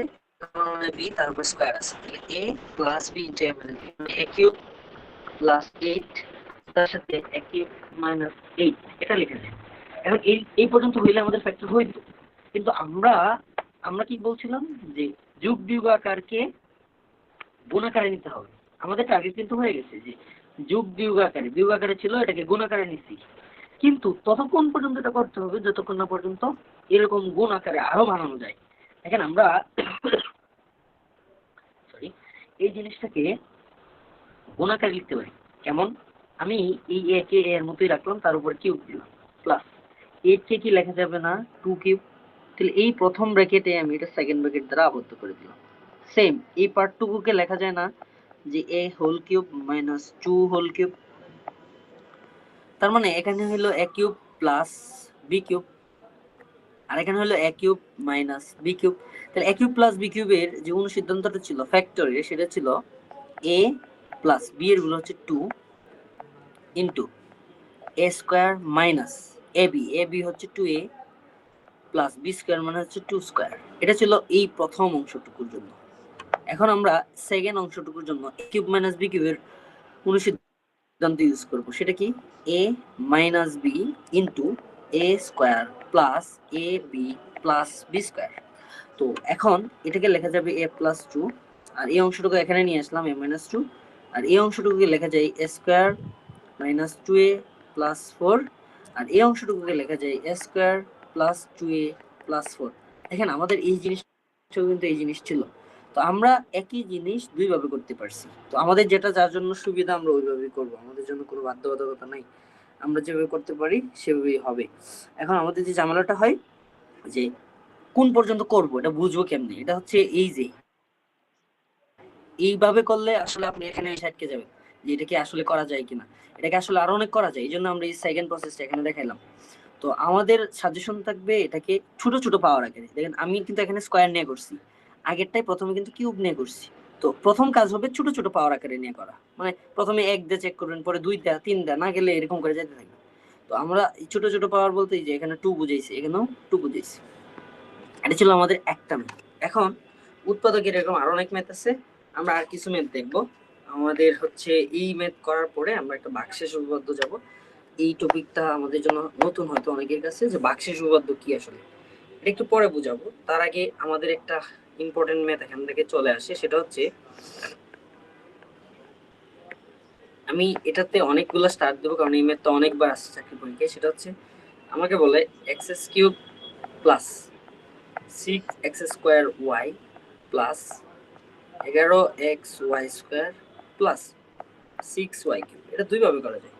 মনে মনে b তার উপরে স্কয়ার আছে, তাহলে a plus b into a minus b, a cube plus 8 তার সাথে a কিউব মাইনাস 8, এটা লিখে যায়। এখন এই পর্যন্ত হইলে আমাদের ফ্যাক্টর হইতো, কিন্তু আমরা কি বলছিলাম যে যোগ বিয়োগ আকারকে গুণ আকারে নিতে হবে। আমাদের টার্গেট কিন্তু হয়ে গেছে যে যোগ বিয়োগ আকারে ছিল, এটাকে গুণ আকারে নিচ্ছি। কিন্তু ততক্ষণ পর্যন্ত এটা করতে হবে যতক্ষণ না পর্যন্ত এরকম গুণ আকারে আরো বানানো যায়। দেখেন আমরা সরি এই জিনিসটাকে গুণ আকারে লিখতে পারি কেমন? আমি এই a কে এর মতোই রাখলাম, তার উপর কিউব দিলাম প্লাস 8 কে কি লেখা যাবে না 2 কিউব, তাহলে এই প্রথম ব্র্যাকেটে আমি এটা সেকেন্ড ব্র্যাকেট দ্বারা আবদ্ধ করে দিলাম। সেম এই পার্টটুকুকে লেখা যায় না যে a whole cube minus 2 whole cube, তার মানে এখানে হলো a cube plus b cube, আর এখানে হলো a cube minus b cube. তাহলে a কিউব প্লাস b কিউবের যে অনুসিদ্ধান্তটা ছিল ফ্যাক্টরে, সেটা ছিল a প্লাস b এর গুলো হচ্ছে 2 into a square minus ab হচ্ছে 2a প্লাস b স্কয়ার মানে হচ্ছে 2 স্কয়ার। এটা ছিল এই প্রথম অংশটুকুর জন্য। এখন আমরা সেকেন্ড অংশটুকুর জন্য a কিউব মাইনাস b কিউবের অনুসিদ্ধান্ত ইউজ করব। সেটা কি a minus b into a square plus ab plus b square. তো এখন এটাকে লেখা যাবে a প্লাস 2, আর এই অংশটুকু এখানে নিয়ে আসলাম a মাইনাস 2, আর এই অংশটুকুকে লেখা যায় a square minus 2a plus 4, আর এই অংশটুকুকে লেখা যায় a square plus 2a plus 4। দেখেন আমাদের এই জিনিসটাও কিন্তু এই জিনিস ছিল। তো আমরা একই জিনিস দুইভাবে করতে পারছি। তো আমাদের যেটা যার জন্য সুবিধা আমরা ওইভাবেই করব, আমাদের জন্য কোনো বাধ্যবাধকতা নাই, আমরা যেভাবে করতে পারি সেভাবেই হবে। এখন আমাদের যে ঝামেলাটা হয় যে কোন পর্যন্ত করব এটা বুঝবো কেমনে, এটা হচ্ছে এই যে এইভাবে করলে আসলে আপনি এখানে এসে আটকে যাবেন যে এটা কি আসলে করা যায় কিনা, এটাকে আসলে আরো অনেক করা যায়। এই জন্য আমরা এই সেকেন্ড প্রসেসটা এখানে দেখাইলাম। তো আমাদের সাজেশন থাকবে এটাকে ছোট ছোট পাওয়ার আকারে। দেখেন আমি কিন্তু এখানে স্কয়ার নিয়ে করছি, আগেরটাই প্রথমে কিন্তু কিউব নিয়ে করছি। তো প্রথম কাজ হবে ছোট ছোট পাওয়ার আকারে নিয়ে করা, মানে প্রথমে 1 দিয়ে চেক করবেন, পরে 2 দিয়ে, 3 দিয়ে, না গেলে এরকম করে যেতে থাকবে। তো আমরা ছোট ছোট পাওয়ার বলতে যে এখানে 2 বুঝাইছি, এখানেও 2 বুঝাইছি। এটা ছিল আমাদের একটা ম্যাথ। এখন উৎপাদকের এরকম আরো অনেক ম্যাথ আছে, আমরা আর কিছু ম্যাথ দেখব। আমাদের হচ্ছে এই ম্যাথ করার পরে আমরা একটা ভাগশেষ উপপাদ্য যাব। এই টপিকটা আমাদের জন্য নতুন হয়তো অনেকের কাছে, যে ভাগশেষ উপপাদ্য কি আসলে, এটা একটু পরে বুঝাবো। তার আগে আমাদের একটা ইম্পর্টেন্ট ম্যাথ এখান থেকে চলে আসে, সেটা হচ্ছে আমি এটাতে অনেকগুলো স্টার দেবো কারণ এই ম্যাথটা অনেকবার আসছে চাকরি পরীক্ষায়। সেটা হচ্ছে আমাকে বলে x cube plus 6x square y plus 11xy square plus 6y cube. এটা দুইভাবে করা যায়,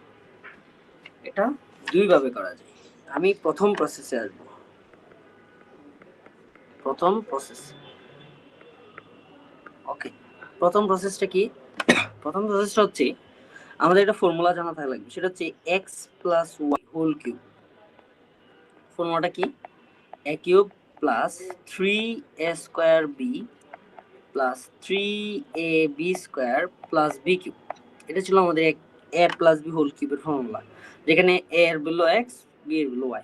এটা দুইভাবে করা যায়। আমি প্রথম প্রসেসে আসবো। প্রথম প্রসেস, ওকে, প্রথম প্রসেসটা কি? প্রথম প্রসেসটা হচ্ছে আমাদের একটা ফর্মুলা জানা থাকা লাগবে, সেটা হচ্ছে x plus y whole cube. ফর্মুলাটা কি? a cube plus 3a square b plus 3ab square plus b cube. এটা ছিল আমাদের a প্লাস b হোল কিউবের ফর্মুলা, যেখানে a এর ভ্যালু x, b এর ভ্যালু y।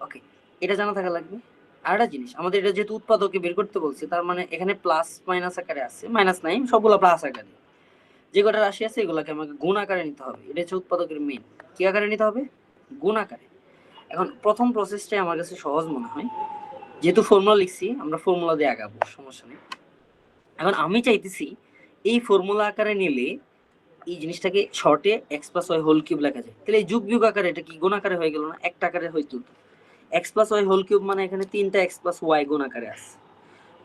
ওকে, এটা জানা থাকা লাগবে। আরেকটা জিনিস, আমাদের এটা যেহেতু উৎপাদকে বের করতে বলছে, তার মানে এখানে প্লাস মাইনাস আকারে আছে, মাইনাস নাই, সবগুলো প্লাস আকারে। যে কটা রাশি আছে এগুলোকে আমাকে গুণ আকারে নিতে হবে। এটা হচ্ছে উৎপাদকের মেইন। কি আকারে নিতে হবে? গুণ আকারে। এখন প্রথম প্রসেসটাই আমার কাছে সহজ মনে হয়, যেহেতু ফর্মুলা লিখছি আমরা ফর্মুলা দিয়ে আগাবো, সমস্যা নেই। এখন আমি চাইতেছি এই ফর্মুলা আকারে নিলে এই জিনিসটাকে শর্টে X plus Y whole cube লেখা যায়। তাহলে এই যুগ বিয়োগ আকারে এটা কি গুণ আকারে হয়ে গেল না? একটা আকারে হয়তো X plus Y whole cube মানে এখানে 3টা এক্স প্লাস ওয়াই গুণ আকারে আছে।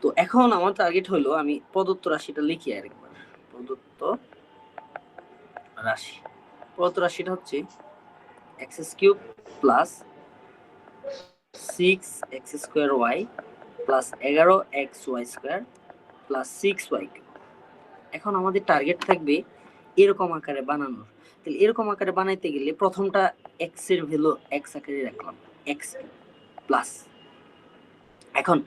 তো এখন আমার টার্গেট হলো আমি প্রদত্ত রাশিটা লিখি আরেকবার। প্রদত্ত রাশি, প্রদত্ত রাশিটা হচ্ছে X cube plus 6x square Y plus 11xy square plus 6y cube. এখন আমাদের টার্গেট থাকবে এরকম আকারে বানানোর। তাহলে এরকম আকারে বানাইতে গেলে প্রথমটা x এর ভ্যালু x আকারে রাখলাম, x প্লাস, এখন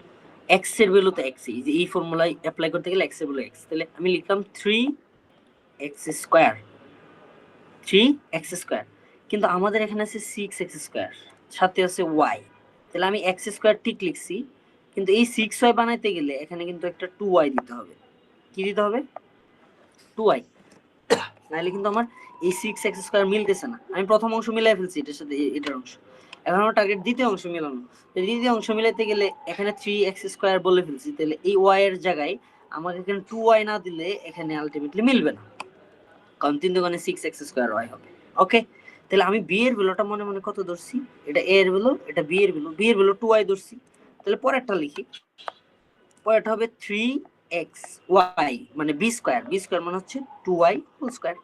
x এর ভ্যালু তো x, এই যে এই ফর্মুলায় অ্যাপ্লাই করতে গেলে x এর ভ্যালু x, তাহলে আমি লিখলাম 3x স্কয়ার, 3x স্কয়ার, কিন্তু আমাদের এখানে আছে 6x স্কয়ার, সাথে আছে y, তাহলে আমি x স্কয়ার ঠিক লিখছি, কিন্তু এই 6y বানাইতে গেলে এখানে কিন্তু একটা 2y দিতে হবে। কি দিতে হবে? 2y, নাহলে কিন্তু আমার এই 6x স্কয়ার মিলতেছে না। আমি প্রথম অংশ মিলাই ফেলছি এটার সাথে এটার অংশ, এখন আমার টার্গেট দ্বিতীয় অংশ মিলানো। দ্বিতীয় অংশ মিলাইতে গেলে এখানে 3x স্কয়ার বলে ফেলছি, তাহলে এই y এর জায়গায় আমাকে এখানে 2y না দিলে এখানে আলটিমেটলি মিলবে না, কারণ 3 দোকানে 6x স্কয়ার y হবে। ওকে, তাহলে আমি b এর ভ্যালুটা মনে মনে কত ধরছি? এটা a এর ভ্যালু, এটা b এর ভ্যালু, b এর ভ্যালু 2y ধরছি। তাহলে পরেরটা লিখি, পরেরটা হবে 3xy মানে b স্কয়ার, b স্কয়ার মানে হচ্ছে 2y হোল স্কয়ার।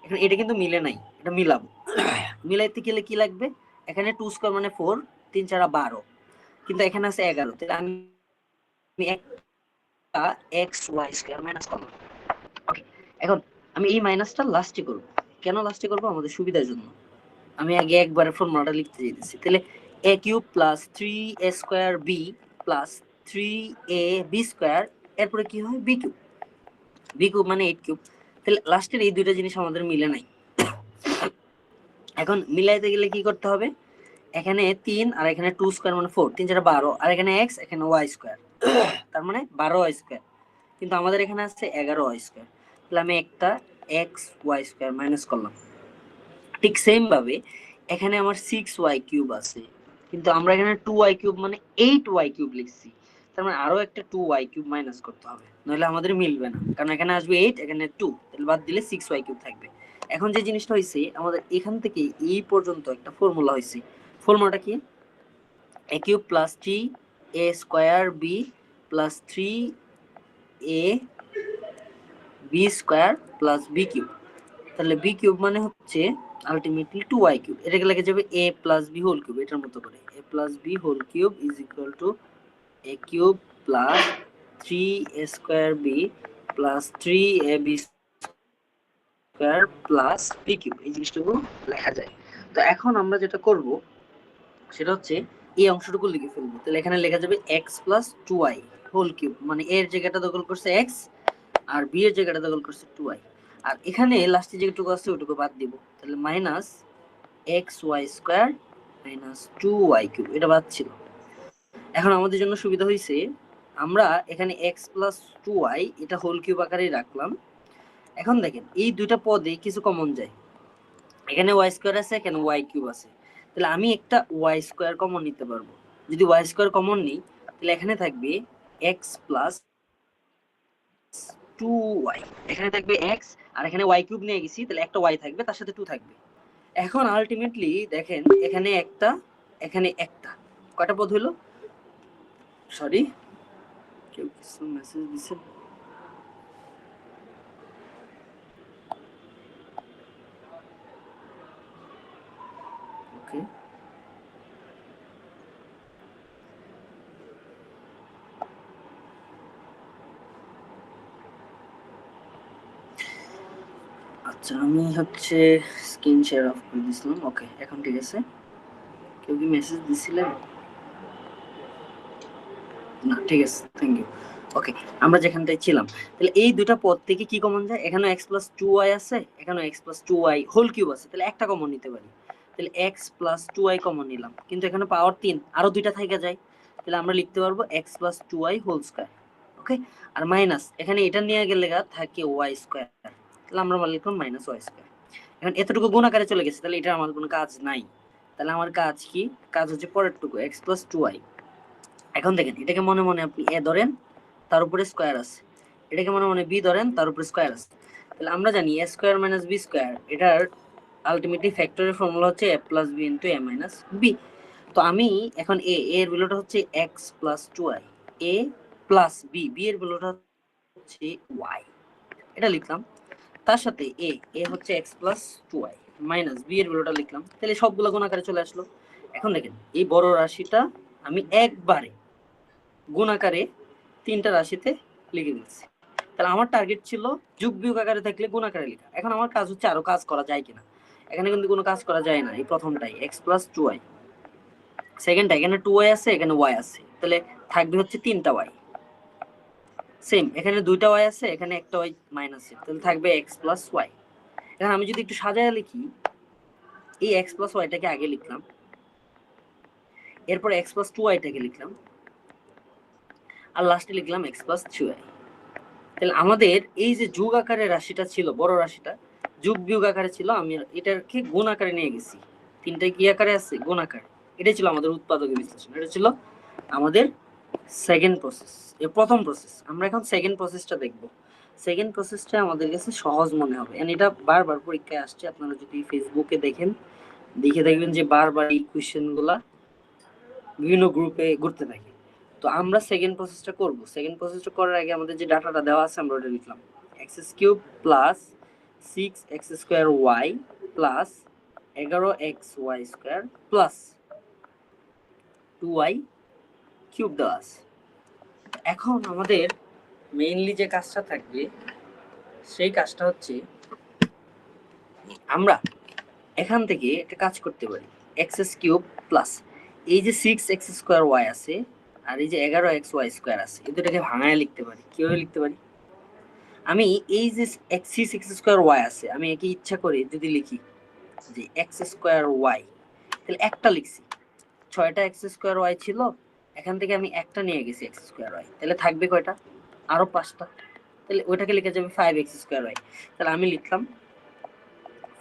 এখন এটা কিন্তু মিলে নাই, এটা মিলাবো। মিলাইতে গেলে কি লাগবে? এখানে 2 স্কয়ার মানে 4, 3 4 12, কিন্তু এখানে আছে 11, তাহলে আমি একটা xy স্কয়ার মাইনাস করব। ওকে, এখন আমি এই মাইনাসটা লাস্টে করব। কেন লাস্টে করব? আমাদের সুবিধার জন্য। আমি আগে একবারে ফর্মুলাটা লিখতে চাইতেছি। তাহলে a cube plus 3a square B plus 3ab square, এরপরে কি হয় বি কিউব। বি কিউব মানে 8 কিউব। তাহলে লাস্টের এই দুইটা জিনিস আমাদের মিলে নাই। এখন মিলাইতে গেলে কি করতে হবে, এখানে 3 আর এখানে 2 স্কয়ার মানে 4, 3 4 12, আর এখানে x এখানে y স্কয়ার, তার মানে 12y স্কয়ার। কিন্তু আমাদের এখানে আছে 11y স্কয়ার, তাহলে আমি একটা x y স্কয়ার মাইনাস করলাম। ঠিক সেম ভাবে এখানে আমার 6y কিউব আছে, কিন্তু আমরা এখানে 2y কিউব মানে 8y কিউব লিখছি, তার মানে আরো একটা 2y কিউব মাইনাস করতে হবে, নইলে আমাদের মিলবে না, কারণ এখানে আসবে 8 এখানে 2, তাহলে বাদ দিলে 6y কিউব থাকবে। এখন যে জিনিসটা হইছে, আমাদের এখান থেকে এই পর্যন্ত একটা ফর্মুলা হইছে। ফর্মুলাটা কি, a cube plus 3a square b plus 3a b square plus b cube. তাহলে b কিউব মানে হচ্ছে আলটিমেটলি 2y কিউব, এটাকে লেখা যাবে a plus b whole cube, এটার মতো করে a plus b whole cube is equal to a cube plus 3a square b plus 3ab square plus b cube. এই জিনিসটুকু লেখা যায়। তো এখন আমরা যেটা করব সেটা হচ্ছে এই অংশটুকু লিখে ফেলবো। তাহলে এখানে লেখা যাবে x plus 2y whole cube, মানে এর জায়গাটা দখল করছে x আর b এর জায়গাটা দখল করছে 2y, আর এখানে লাস্টে যেটুকু আছে ওটুকু বাদ দিব, তাহলে minus xy square minus 2y cube, এটা বাদ ছিল। এখন আমাদের জন্য সুবিধা হয়েছে, আমরা এখানে x প্লাস 2y এটা হোল কিউব আকারেই রাখলাম। এখন দেখেন এই দুইটা পদে কিছু কমন যায়, এখানে y স্কয়ার আছে এখানে y কিউব আছে, তাহলে আমি একটা y স্কয়ার কমন নিতে পারবো। যদি y স্কয়ার কমন নিই তাহলে এখানে থাকবে x প্লাস 2y, এখানে থাকবে x আর এখানে y কিউব নিয়ে গেছি, তাহলে একটা y থাকবে তার সাথে 2 থাকবে। এখন আলটিমেটলি দেখেন এখানে একটা এখানে একটা, কয়টা পদ হলো, সরি কেউ কিছু মেসেজ দিছে, ওকে আচ্ছা আমি হচ্ছে স্ক্রিন শেয়ার অফ করে দিয়েছিলাম। ওকে এখন ঠিক আছে। কেউ কি মেসেজ দিছিলেন? না ঠিক আছে, থ্যাংক ইউ। ওকে, আমরা যেখানটায় ছিলাম, তাহলে এই দুটা পদ থেকে কি কমন যায়, এখানে x প্লাস 2y আছে এখানে x plus 2y whole cube আছে, তাহলে একটা কমন নিতে পারি, তাহলে x প্লাস 2y কমন নিলাম, কিন্তু এখানে পাওয়ার 3 আরো দুইটা থেকে যায়, তাহলে আমরা লিখতে পারবো x plus 2y whole square. Okay, আর মাইনাস এখানে এটা নিয়ে গেলে থাকে y স্কয়ার, তাহলে আমরা লিখলাম মাইনাস y স্কয়ার। এখন এতটুকু গুণ আকারে চলে গেছে, তাহলে এটা আমার কোনো কাজ নাই, তাহলে আমার কাজ কি, কাজ হচ্ছে পরেরটুকু x প্লাস 2y। এখন দেখেন এটাকে মনে মনে আপনি a ধরেন, তার উপরে স্কয়ার আছে, এটাকে মনে মনে b ধরেন, তার উপরে স্কয়ার আছে, তাহলে আমরা জানি a square minus b square, এটার আলটিমেটলি ফ্যাক্টরের ফর্মুলা হচ্ছে a plus b into a minus b। তো আমি এখন a এর ভ্যালুটা হচ্ছে x plus 2y, a plus b, b এর ভ্যালুটা হচ্ছে y, এটা লিখলাম, তার সাথে a হচ্ছে x plus 2y minus b এর ভ্যালুটা লিখলাম, তাহলে সবগুলো গুণ আকারে চলে আসলো। এখন দেখেন এই বড় রাশিটা আমি একবারে গুণ আকারে তিনটা রাশিতে লিখে দিচ্ছি, তাহলে আমার টার্গেট ছিল যোগ বিয়োগ আকারে থাকলে গুণ আকারে লেখা। এখন আমার কাজ হচ্ছে আরো কাজ করা যায় কিনা, এখানে কিন্তু কোনো কাজ করা যায় না, এই প্রথমটাই x প্লাস 2y, সেকেন্ডটা এখানে 2y আছে এখানে y আছে, তাহলে থাকবে হচ্ছে 3টা y, সেম এখানে 2টা y আছে এখানে একটা y মাইনাস আছে, তাহলে থাকবে x প্লাস y। এখন আমি যদি একটু সাজায় লিখি, এই x প্লাস ওয়াইটাকে আগে লিখলাম, এরপর x প্লাস 2y-টাকে লিখলাম, আর লাস্টে লিখলাম x প্লাস 3y। তাহলে আমাদের এই যে যোগ আকারে রাশিটা ছিল, বড় রাশিটা যোগ বিয়োগ আকারে ছিল, আমি এটাকে গুণ আকারে নিয়ে গেছি, তিনটায় কি আকারে আছে, গুণ আকারে। এটাই ছিল আমাদের উৎপাদকের বিশ্লেষণ, এটা ছিল আমাদের সেকেন্ড প্রসেস, এর প্রথম প্রসেস। আমরা এখন সেকেন্ড প্রসেসটা দেখব। সেকেন্ড প্রসেসটা আমাদের কাছে সহজ মনে হবে, এন্ড এটা বারবার পরীক্ষায় আসছে, আপনারা যদি ফেসবুকে দেখেন দেখে দেখবেন যে বারবার এই কোশ্চেনগুলা বিভিন্ন গ্রুপে ঘুরতে থাকে। তো আমরা সেকেন্ড প্রসেসটা করব। সেকেন্ড প্রসেসটা করার আগে আমাদের যে ডাটাটা দেওয়া আছে আমরা ওটা লিখলাম, x³ plus 6x² y plus 11xy² plus 2y cube দেওয়া আছে। এখন আমাদের মেইনলি যে কাজটা থাকবে সেই কাজটা হচ্ছে আমরা এখান থেকে একটা কাজ করতে পারি, x³ প্লাস এই যে 6x² আছে আর এই যে 11xy² আছে, এই দুটাকে ভাঙায় লিখতে পারি। কিভাবে লিখতে পারি? আমি এই যে 6x² আছে, আমি একে ইচ্ছা করে যদি লিখি যে x²y, তাহলে একটা লিখছি। 6টা x² ছিল, এখান থেকে আমি একটা নিয়ে গেছি x²y, তাহলে থাকবে কয়টা? আরো 5টা। তাহলে ওইটাকে লিখে যাবে 5x²y। তাহলে আমি লিখলাম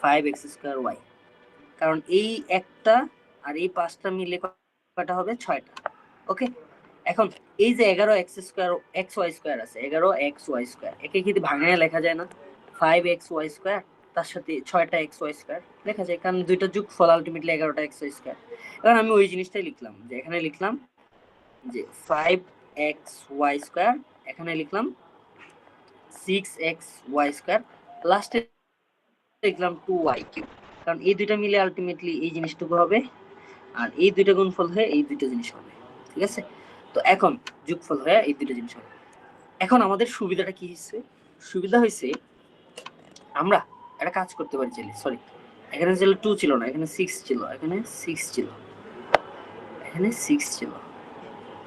5x²y, কারণ এই একটা আর এই 5টা মিলে কয়টা হবে? 6টা। ওকে, এখন এই যে 11xy² আছে, 11xy², একে কি ভাঙায় লেখা যায় না? 5xy² তার সাথে 6টা xy² লেখা যায়, কারণ দুইটা যোগফল আলটিমেটলি 11টা xy²। এখন আমি ওই জিনিসটাই লিখলাম, যে এখানে লিখলাম যে 5xy², এখানে লিখলাম 6xy², লাস্টে লিখলাম 2y³, কারণ এই দুইটা মিলে আলটিমেটলি এই জিনিসটুকু হবে, আর এই দুইটা গুণফল হয়ে এই দুইটা জিনিস হবে। ঠিক আছে, তো এখন যোগফল হয়ে এই দুইটা জিনিস হবে। এখন আমাদের সুবিধাটা কি হয়েছে? সুবিধা হয়েছে আমরা একটা কাজ করতে পারি চাইলে, সরি এখানে ছিল 2 ছিল না, এখানে 6 ছিল, এখানে 6 ছিল, এখানে 6 ছিল,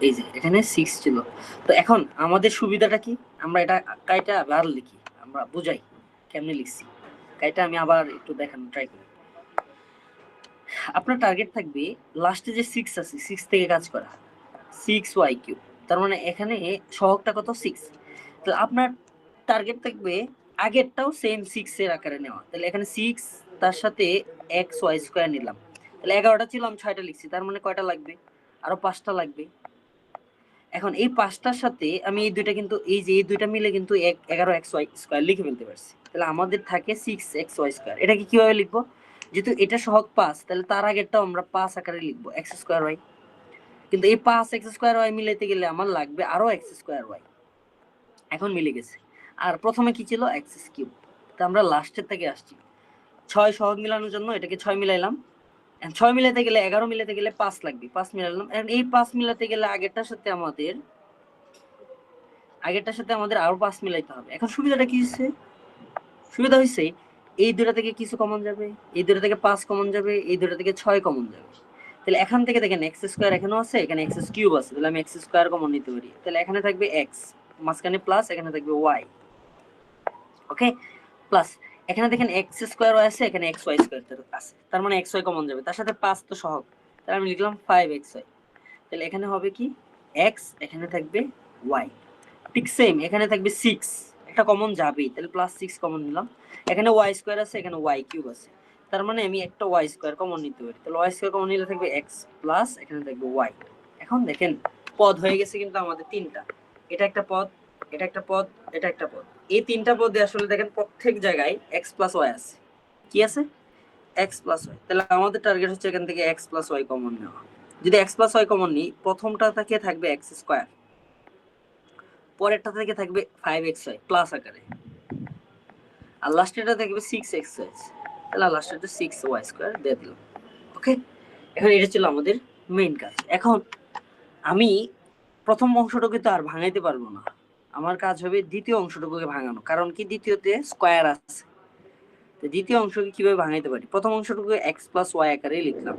এই যে এখানে 6 ছিল। তো এখন আমাদের সুবিধাটা কি? আমরা এটা কাইটা আবার লিখি, আমরা বুঝাই কেমনে লিখছি। কাইটা আমি আবার একটু দেখানোর ট্রাই করি। আপনার টার্গেট থাকবে লাস্টে যে 6 আছে 6 থেকে কাজ করা, 6y³। তার মানে এখানে সহগটা কত? 6। তো আপনার টার্গেট থাকবে আগেরটাও সেম 6 এর আকারে নেওয়া। তাহলে এখানে 6 তার সাথে xy² নিলাম, তাহলে 11টা ছিল, আমি 6টা লিখছি, তার মানে কয়টা লাগবে? আরো 5টা লাগবে। এখন এই 5টার সাথে আমি এই দুইটা, কিন্তু এই যে এই দুইটা মিলে কিন্তু 11xy² লিখে ফেলতে পারছি। তাহলে আমাদের থাকে 6xy²। এটাকে কিভাবে লিখবো? যেহেতু এটা সহগ 5, তাহলে তার আগেরটাও আমরা 5 আকারে লিখবো, x²y। কিন্তু এই 5x² মিলাইতে গেলে আমার লাগবে আরো x²y। এখন মিলে গেছে। আর প্রথমে কি ছিল? x³। তো আমরা লাস্টের থেকে আসছি 6 সহগ মিলানোর জন্য, এটাকে 6 মিলাইলাম। 6 মিলাতে গেলে 11 মিলাতে গেলে 5 লাগবে, 5 মিলালাম। এখন এই 5 মিলাতে গেলে আগেরটার সাথে আমাদের আরো 5 মিলাইতে হবে। এখন সুবিধাটা কি হচ্ছে? সুবিধা হচ্ছে এই দুটো থেকে কিছু কমন যাবে, এই দুটো থেকে 5 কমন যাবে, এই দুটো থেকে 6 কমন যাবে। তাহলে এখান থেকে দেখেন x² এখানেও আছে, এখানে x³ আছে, তাহলে আমি x² কমন নিতে পারি। তাহলে এখানে থাকবে x, মাঝখানে প্লাস, এখানে থাকবে y। ওকে, প্লাস এখানে দেখেন x² আছে, এখানে xy² আছে, তার মানে xy কমন যাবে, তার সাথে 5 তো সহগ, তাহলে আমি লিখলাম 5xy। তাহলে এখানে হবে কি? x, এখানে থাকবে y। ঠিক সেম এখানে থাকবে 6, একটা কমন যাবেই, তাহলে +6 কমন নিলাম। এখানে y² আছে, এখানে y³ আছে, তার মানে আমি একটা y² কমন নিতে পারি। তাহলে y² কমন নিলে থাকবে x প্লাস এখানে থাকবে y। এখন দেখেন পদ হয়ে গেছে কিন্তু আমাদের তিনটা, এটা একটা পদ, এটা একটা পদ, এটা একটা পদ। এই তিনটা পদে আসলে দেখেন প্রত্যেক জায়গায় x প্লাস y আছে। কি আছে? x plus y। তাহলে আমাদের টার্গেট হচ্ছে এখান থেকে x প্লাস y কমন নেওয়া। যদি x প্লাস y কমন নিই, প্রথমটা থেকে থাকবে x², পরেরটা থেকে থাকবে 5xy প্লাস আকারে, আর লাস্টেরটা থাকবে 6xy। তাহলে লাস্টেরটা 6y² দিয়ে দিলাম। ওকে, এখন এটা ছিল আমাদের মেইন কাজ। এখন আমি প্রথম অংশটুকু তো আর ভাঙাইতে পারবো না, আমার কাজ হবে দ্বিতীয় অংশটুকুকে ভাঙানো, কারণ কি দ্বিতীয়তে স্কয়ার আছে। তো দ্বিতীয় অংশকে কিভাবে ভাঙাইতে পারি? প্রথম অংশটুকু x প্লাস y আকারে লিখলাম,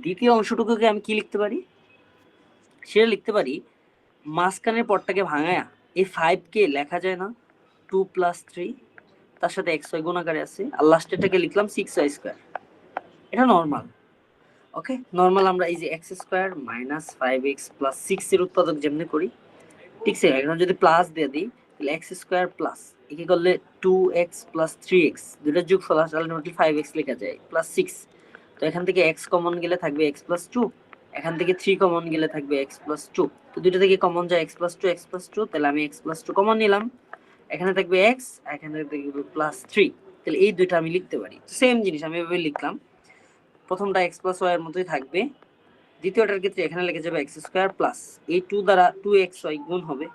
দ্বিতীয় অংশটুকুকে আমি কি লিখতে পারি? সেটা লিখতে পারি মাঝখানের পদটাকে ভাঙায়া এই 5 কে লেখা যায় না 2 + 3, তার সাথে xy গুণ আকারে আছে, আর লাস্টেরটাকে লিখলাম 6y²। এটা নরমাল। ওকে, নরমাল আমরা এই যে x² - 5x + 6 এর উৎপাদক যেমনি করি ঠিক আছে, এখন যদি প্লাস দিয়ে দিই তাহলে x² প্লাস একে করলে 2x + 3x, দুটো যোগফল আসলে আলটিমেটলি 5x লেখা যায় প্লাস 6। তো এখান থেকে x কমন গেলে থাকবে x + 2, এখান থেকে 3 কমন গেলে থাকবে x + 2। তো দুটো থেকে কমন যায় x + 2, x + 2, তাহলে আমি x + 2 কমন নিলাম, এখানে থাকবে x, এখানে থাকবে +3। তাহলে এই দুটো আমি লিখতে পারি। সেম জিনিস আমি এভাবে লিখলাম, প্রথমটা x + y এর মতোই থাকবে, দ্বিতীয়টার ক্ষেত্রে এখানে লিখে যাবে x² প্লাস এই 2 দ্বারা 2xy গুণ হবে,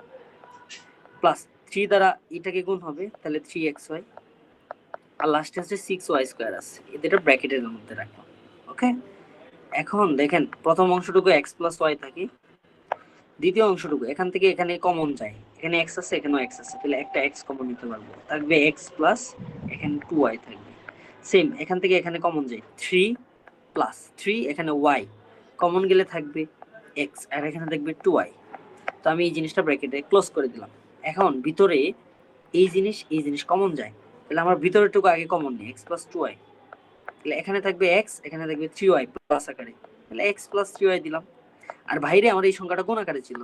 প্লাস 3 দ্বারা এটাকে গুণ হবে, তাহলে 3xy, আর লাস্টে হচ্ছে 6y² আছে, এটা ব্র্যাকেটের মধ্যে রাখলাম। ওকে, এখন দেখেন প্রথম অংশটুকু x + y থাকে, দ্বিতীয় অংশটুকু এখান থেকে এখানে কমন যায়, এখানে x আছে, এখানেও x আছে, তাহলে একটা x কমন নিতে পারবো, থাকবে x প্লাস এখানে 2y থাকবে। সেম এখান থেকে এখানে কমন যায় 3 + 3, এখানে y, কমন গেলে থাকবে এক্স আর এখানে থাকবে 2y। তো আমি এই জিনিসটা ব্র্যাকেটে ক্লোজ করে দিলাম। এখন ভিতরে এই জিনিস কমন যায়, তাহলে আমার ভিতরেটুকু আগে কমন নেই, এক্স প্লাস 2y। তাহলে এখানে থাকবে এক্স, এখানে থাকবে 3y প্লাস আকারে, তাহলে এক্স প্লাস 3y দিলাম। আর বাইরে আমার এই সংখ্যাটা কোন আকারে ছিল,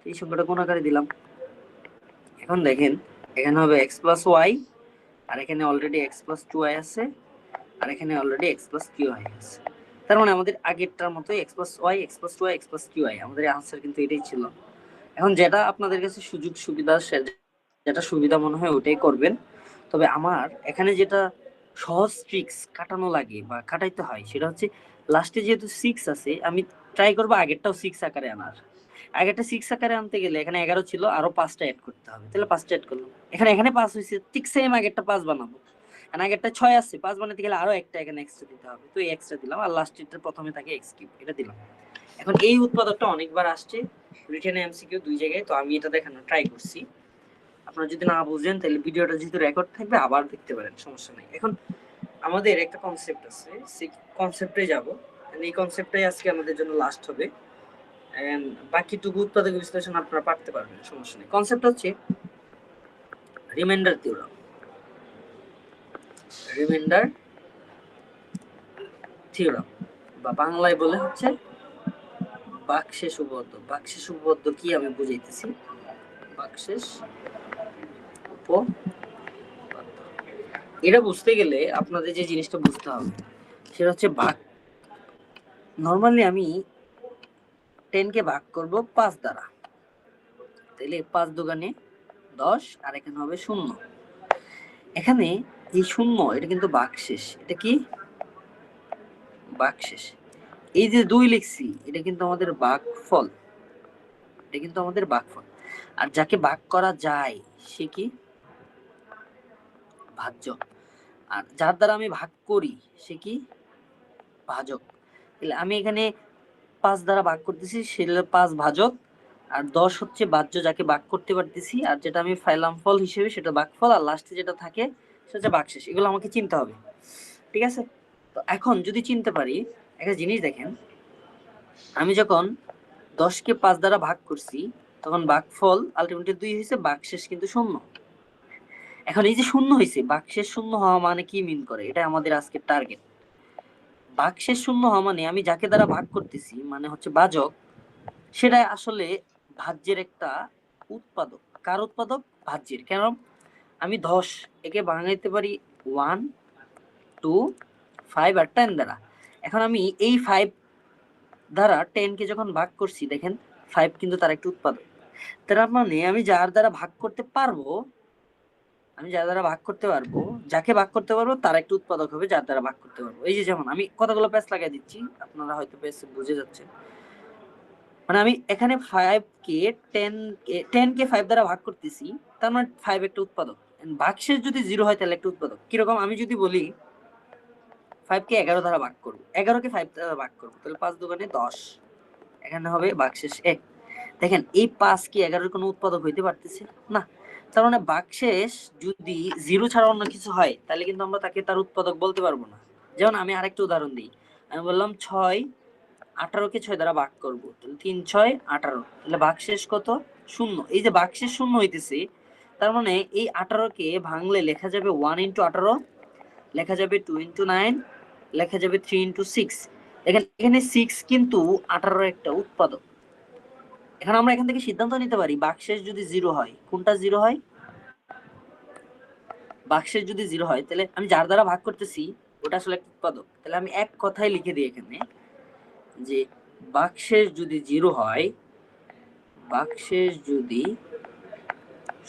এই সংখ্যাটা কোন আকারে দিলাম। এখন দেখেন এখানে হবে এক্স প্লাস ওয়াই, আর এখানে অলরেডি এক্স প্লাস 2y আছে, আর এখানে অলরেডি এক্স প্লাস 3y আছে। তার মানে আমাদের আগেরটার মতোই X plus Y, X plus 2y, X plus 3y, আমাদের আনসার কিন্তু এটাই ছিল। এখন যেটা আপনাদের কাছে সুযোগ সুবিধা, যেটা সুবিধা মনে হয় ওটাই করবেন। তবে আমার এখানে যেটা সহজ ট্রিক্স কাটানো লাগে বা কাটাইতে হয় সেটা হচ্ছে লাস্টে যেহেতু 6 আছে, আমি ট্রাই করবো আগেরটাও 6 আকারে আনার। আগেরটা 6 আকারে আনতে গেলে এখানে 11 ছিল, আরো 5টা অ্যাড করতে হবে, তাহলে 5টা অ্যাড করলাম। এখানে 5 হয়েছে, ঠিক সেম আগেরটা 5 বানাবো। আর আগেরটা 6 আছে, 5 বানাতে গেলে আরো একটা এখানে এক্সট্রা দিতে হবে, তো এই এক্সট্রা দিলাম। আর লাস্টেরটা প্রথমে থাকে এক্স কিউব, এটা দিলাম। এখন এই উৎপাদকটা অনেকবার আসছে রিটেনে এমসিকিউ 2 জায়গায়, তো আমি এটা দেখানোর ট্রাই করছি। আপনারা যদি না বুঝেন তাহলে ভিডিওটা যেহেতু রেকর্ড থাকবে আবার দেখতে পারেন, সমস্যা নেই। এখন আমাদের একটা কনসেপ্ট আছে, সেই কনসেপ্টে যাব। এই কনসেপ্টটাই আজকে আমাদের জন্য লাস্ট হবে, এন্ড বাকিটুকু উৎপাদক বিশ্লেষণ আপনারা পারতে পারবেন, সমস্যা নেই। কনসেপ্ট হচ্ছে রিমাইন্ডার থিওরাম। রিমাইন্ডার থিওরাম বা বাংলায় বলে হচ্ছে বাকশেষ উপপাদ্য। বাকশেষ উপপাদ্য কি আমি বুঝাইতেছি। বাকশেষ উপপাদ্য, এটা বুঝতে গেলে আপনাদের যে জিনিসটা বুঝতে হবে সেটা হচ্ছে ভাগ। নর্মালি আমি 10 কে ভাগ করব 5 দ্বারা, তাহলে 5 দুগুণে 10, আর এখানে হবে 0। এখানে এই 0 এটা কিন্তু ভাগশেষ, এটা কি ভাগশেষ। এই যে 2 লিখছি এটা কিন্তু আমাদের ভাগফল, এটা কিন্তু আমাদের ভাগফল। আর যাকে ভাগ করা যায় সে কি ভাজ্য, আর যার দ্বারা আমি ভাগ করি সে কি ভাজক। তাহলে আমি এখানে 5 দ্বারা ভাগ করতেছি সেটা 5 ভাজক, আর 10 হচ্ছে ভাজ্য যাকে ভাগ করতে পারতেছি, আর যেটা আমি ফাইলাম ফল হিসেবে সেটা ভাগফল, আর লাস্টে যেটা থাকে সেটা হচ্ছে ভাগশেষ। এগুলো আমাকে চিনতে হবে, ঠিক আছে? তো এখন যদি চিনতে পারি একটা জিনিস দেখেন, আমি যখন 10 কে 5 দ্বারা ভাগ করছি তখন ভাগফল আলটিমেটলি 2 হয়েছে, ভাগশেষ কিন্তু 0। এখন এই যে 0 হয়েছে, ভাগশেষ 0 হওয়া মানে কি মিন করে, এটা আমাদের আজকের টার্গেট। ভাগশেষ 0 হওয়া মানে আমি যাকে দ্বারা ভাগ করতেছি মানে হচ্ছে ভাজক, সেটা আসলে ভাজ্যের একটা উৎপাদক। কার উৎপাদক? ভাজ্যের। কেন? আমি 10 একে ভাঙাইতে পারি 1, 2, 5 আর 10 দ্বারা। এখন আমি এই 5 দ্বারা 10 কে যখন ভাগ করছি দেখেন 5 কিন্তু তার একটা উৎপাদক। তার মানে আমি যার দ্বারা ভাগ করতে পারবো, যাকে ভাগ করতে পারবো তার একটা উৎপাদক হবে যার দ্বারা ভাগ করতে পারবো। এই যে যেমন আমি কতগুলো প্যাচ লাগাই দিচ্ছি, আপনারা হয়তো প্যাচ বুঝে যাচ্ছেন। মানে আমি এখানে 5 কে 10 কে 5 দ্বারা ভাগ করতেছি, তার মানে 5 একটা উৎপাদক। ভাগশেষ যদি 0 হয় তাহলে একটা উৎপাদক। কিরকম? আমি যদি বলি 5 কে 11 দ্বারা ভাগ করব, 11 কে 5 দ্বারা ভাগ করব, তাহলে 5 দুগুণে 10, এখানে হবে ভাগশেষ 1। দেখেন এই 5 কি 11 এর কোনো উৎপাদক হইতে পারতেছে না। তার মানে ভাগশেষ যদি 0 ছাড়া অন্য কিছু হয় তাহলে কিন্তু আমরা তাকে তার উৎপাদক বলতে পারবো না। যেমন আমি আরেকটা উদাহরণ দিই, আমি বললাম 6, 18 কে 6 দ্বারা ভাগ করব, তাহলে 3, 6, 18, তাহলে ভাগশেষ কত? 0। এই যে ভাগশেষ 0 হইতেছে, তার মানে এই 18 কে ভাঙলে লেখা যাবে 1 into 18, লেখা যাবে 2 into 9, লেখা যাবে 3 into 6। দেখেন এখানে 6 কিন্তু 18 একটা উৎপাদক। এখন আমরা এখান থেকে সিদ্ধান্ত নিতে পারি ভাগশেষ যদি 0 হয়, কোনটা 0 হয়? ভাগশেষ যদি 0 হয় তাহলে আমি যার দ্বারা ভাগ করতেছি ওটা আসলে একটা উৎপাদক। তাহলে আমি এক কথায় লিখে দিই এখানে যে ভাগশেষ যদি 0 হয়, ভাগশেষ যদি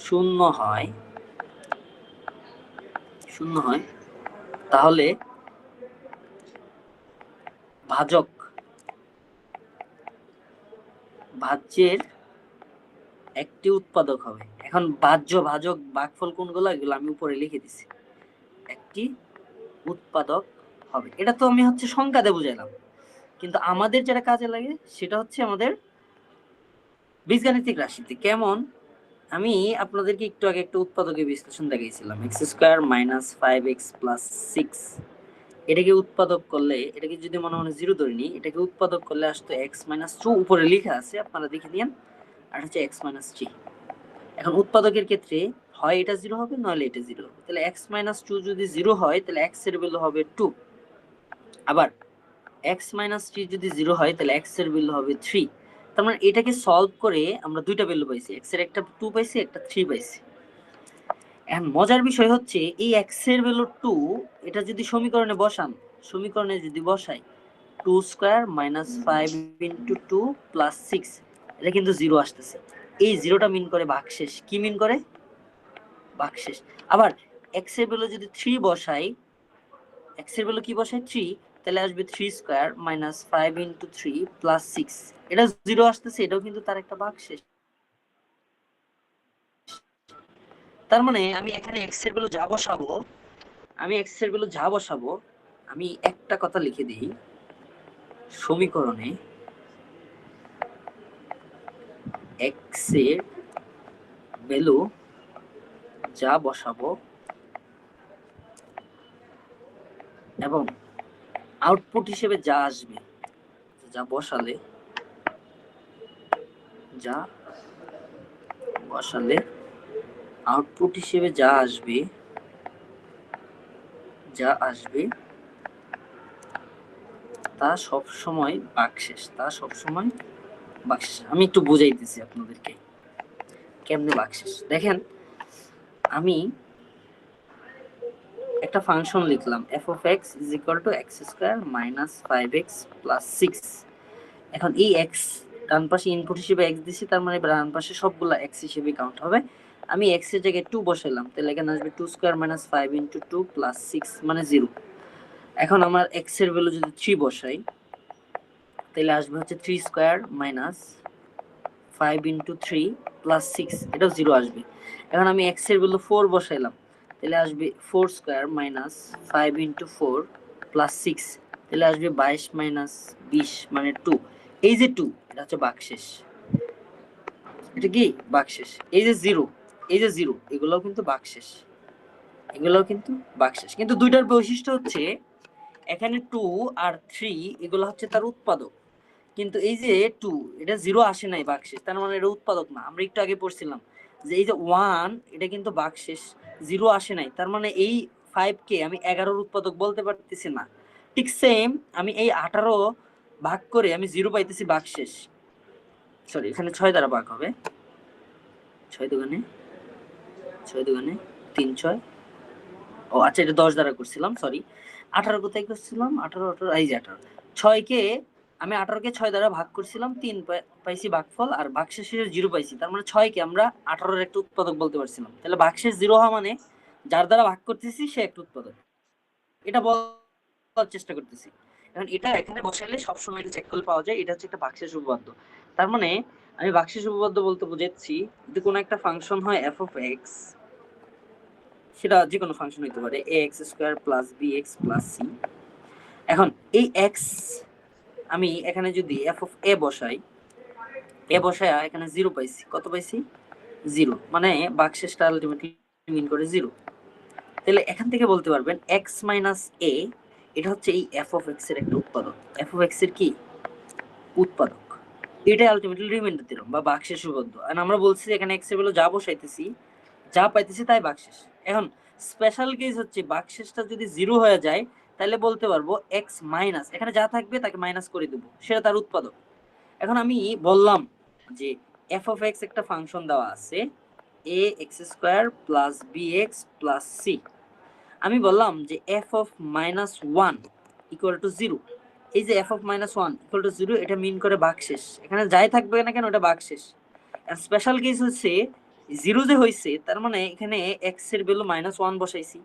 0 হয়, তাহলে ভাজ্যের একটি উৎপাদক হবে। এখন ভাজ্য ভাজক ভাগফল কোনগুলো এগুলো আমি উপরে লিখে দিছি, একটি উৎপাদক হবে। এটা তো আমি হচ্ছে সংখ্যা দিয়ে বুঝাইলাম, কিন্তু আমাদের যেটা কাজে লাগে সেটা হচ্ছে আমাদের বীজগাণিতিক রাশিতে। কেমন? আমি আপনাদেরকে একটু আগে একটা উৎপাদকের বিশ্লেষণ দেখিয়েছিলাম, x² - 5x + 6 এটাকে উৎপাদক করলে, এটাকে যদি মনে মনে 0 ধরে নিই, এটাকে উৎপাদক করলে আসতো x-2, উপরে লেখা আছে আপনারা দেখে নিন, আর হচ্ছে x-3। এখন উৎপাদকের ক্ষেত্রে হয় এটা 0 হবে, নইলে এটা 0 হবে। তাহলে x-2 যদি 0 হয় তাহলে x এর ভ্যালু হবে 2। আবার x-3 যদি 0 হয় তাহলে x এর ভ্যালু হবে 3। তার মানে এটাকে সলভ করে আমরা দুইটা ভ্যালু পাইছি, x এর একটা 2 পাইছি, একটা 3 পাইছি। এখন মজার বিষয় হচ্ছে এই x এর ভ্যালু 2, এটা যদি সমীকরণে বসান, সমীকরণে যদি বসাই 2 স্কয়ার মাইনাস 5 ইনটু 2 প্লাস 6, এটা কিন্তু 0 আসতেছে। এই 0টা মিন করে ভাগশেষ। কি মিন করে? ভাগশেষ। আবার x এর ভ্যালু যদি 3 বসাই, x এর ভ্যালু কি বসাই? 3, তাহলে আসবে 3 স্কয়ার মাইনাস 5 ইনটু 3 প্লাস 6, এটা 0 আসতেছে, এটাও কিন্তু তার একটা ভাগশেষ। তার মানে আমি এখানে x এর ভ্যালু যা বসাবো, আমি একটা কথা লিখে দিই, সমীকরণে x এর ভ্যালু যা বসাবো এবং আউটপুট হিসেবে যা আসবে, যা বসালে আউটপুট হিসেবে যা আসবে তা সব সময় ভাগশেষ। আমি একটু বুঝাইতেছি আপনাদেরকে কেমনে ভাগশেষ। দেখেন, আমি একটা ফাংশন লিখলাম f of x is equal to x square minus 5x plus 6। এখন এই x ডান পাশে ইনপুট হিসেবে x দিছি, তার মানে ডান পাশে সবগুলা x হিসেবে কাউন্ট হবে। আমি x এর জায়গায় 2 বসাইলাম, তাহলে এখানে আসবে 2 স্কয়ার মাইনাস 5 ইনটু 2 প্লাস 6 মানে 0। এখন আমার x এর ভ্যালু যদি 3 বসাই, তাহলে আসবে হচ্ছে 3 স্কয়ার মাইনাস 5 ইনটু 3 প্লাস 6, এটাও 0 আসবে। এখন আমি x এর ভ্যালু 4 বসাইলাম, তাহলে আসবে 4 স্কয়ার মাইনাস 5 ইনটু 4 প্লাস 6, তাহলে আসবে 22 মাইনাস 20 মানে 2। এই যে 2, এটা হচ্ছে ভাগশেষ। এটা কি? ভাগশেষ। এই যে 0, এগুলোও কিন্তু ভাগশেষ। কিন্তু দুইটার বৈশিষ্ট্য হচ্ছে এখানে 2 আর 3 এগুলো হচ্ছে তার উৎপাদক, কিন্তু এই যে 2, এটা 0 আসে নাই ভাগশেষ, তার মানে এটা উৎপাদক না। আমরা একটু আগে পড়ছিলাম যে এই যে 1, এটা কিন্তু ভাগশেষ, 0 আসে নাই, তার মানে এই 5 কে আমি 11 এর উৎপাদক বলতে পারতেছি না। ঠিক সেম, আমি এই 18 ভাগ করে আমি 0 পাইতেছি ভাগশেষ। সরি, এখানে 6 দ্বারা ভাগ হবে, 6 দুগুণে 3 6, ও আচ্ছা, এটা 10 দ্বারা করছিলাম, সরি। 18 কোথায় করছিলাম? 18 এই যে 18, 6 কে আমি 18 কে 6 দ্বারা ভাগ করছিলাম, 3 পাইছি ভাগফল, আর ভাগশেষে 0 পাইছি, তার মানে 6 কে আমরা 18 এর একটা উৎপাদক বলতে পারছিলাম। তাহলে ভাগশেষ 0 হওয়া মানে যার দ্বারা ভাগ করতেছি সে একটা উৎপাদক, এটা বলার চেষ্টা করতেছি। এখন এটা এখানে বসাইলে সবসময় এটা চেক করলে পাওয়া যায়, এটা হচ্ছে একটা ভাগশেষ উপপাদ্য। তার মানে আমি ভাগশেষ উপপাদ্য বলতে বুঝাচ্ছি যদি কোনো একটা ফাংশন হয় f of x, সেটা যে কোনো ফাংশন হইতে পারে ax square plus bx plus c। এখন এই x আমি এখানে যদি f of a বসাই, এখানে 0 পাইছি। কত পাইছি? 0, মানে ভাগশেষটা আলটিমেটলি মিন করে 0। তাহলে এখান থেকে বলতে পারবেন x মাইনাস a, এটা হচ্ছে এই f of x এর একটা উৎপাদক। f of x এর কি? উৎপাদক। এটাই আলটিমেটলি রিমাইন্ডার থিওরেম বা ভাগশেষ উপপাদ্য। আর আমরা বলছি এখানে x এর ভ্যালু যা বসাইতেছি, যা পাইতেছি তাই ভাগশেষ। এখন স্পেশাল কেস হচ্ছে ভাগশেষটা যদি 0 হয়ে যায়, তাহলে বলতে পারবো x মাইনাস, এখানে যা থাকবে তাকে মাইনাস করে দেব, সেটা তার উৎপাদক। এখন আমি বললাম যে f of x একটা ফাংশন দেওয়া আছে ax square plus bx plus c। আমি বললাম যে f of minus 1 equal to 0। এই যে f of minus 1 equal to 0, এটা মিন করে ভাগশেষ। এখানে যাই থাকবে না কেন ওটা ভাগশেষ। আর স্পেশাল কেস হচ্ছে 0 যে হইছে, তার মানে এখানে x এর ভ্যালু -1 বসাইছি।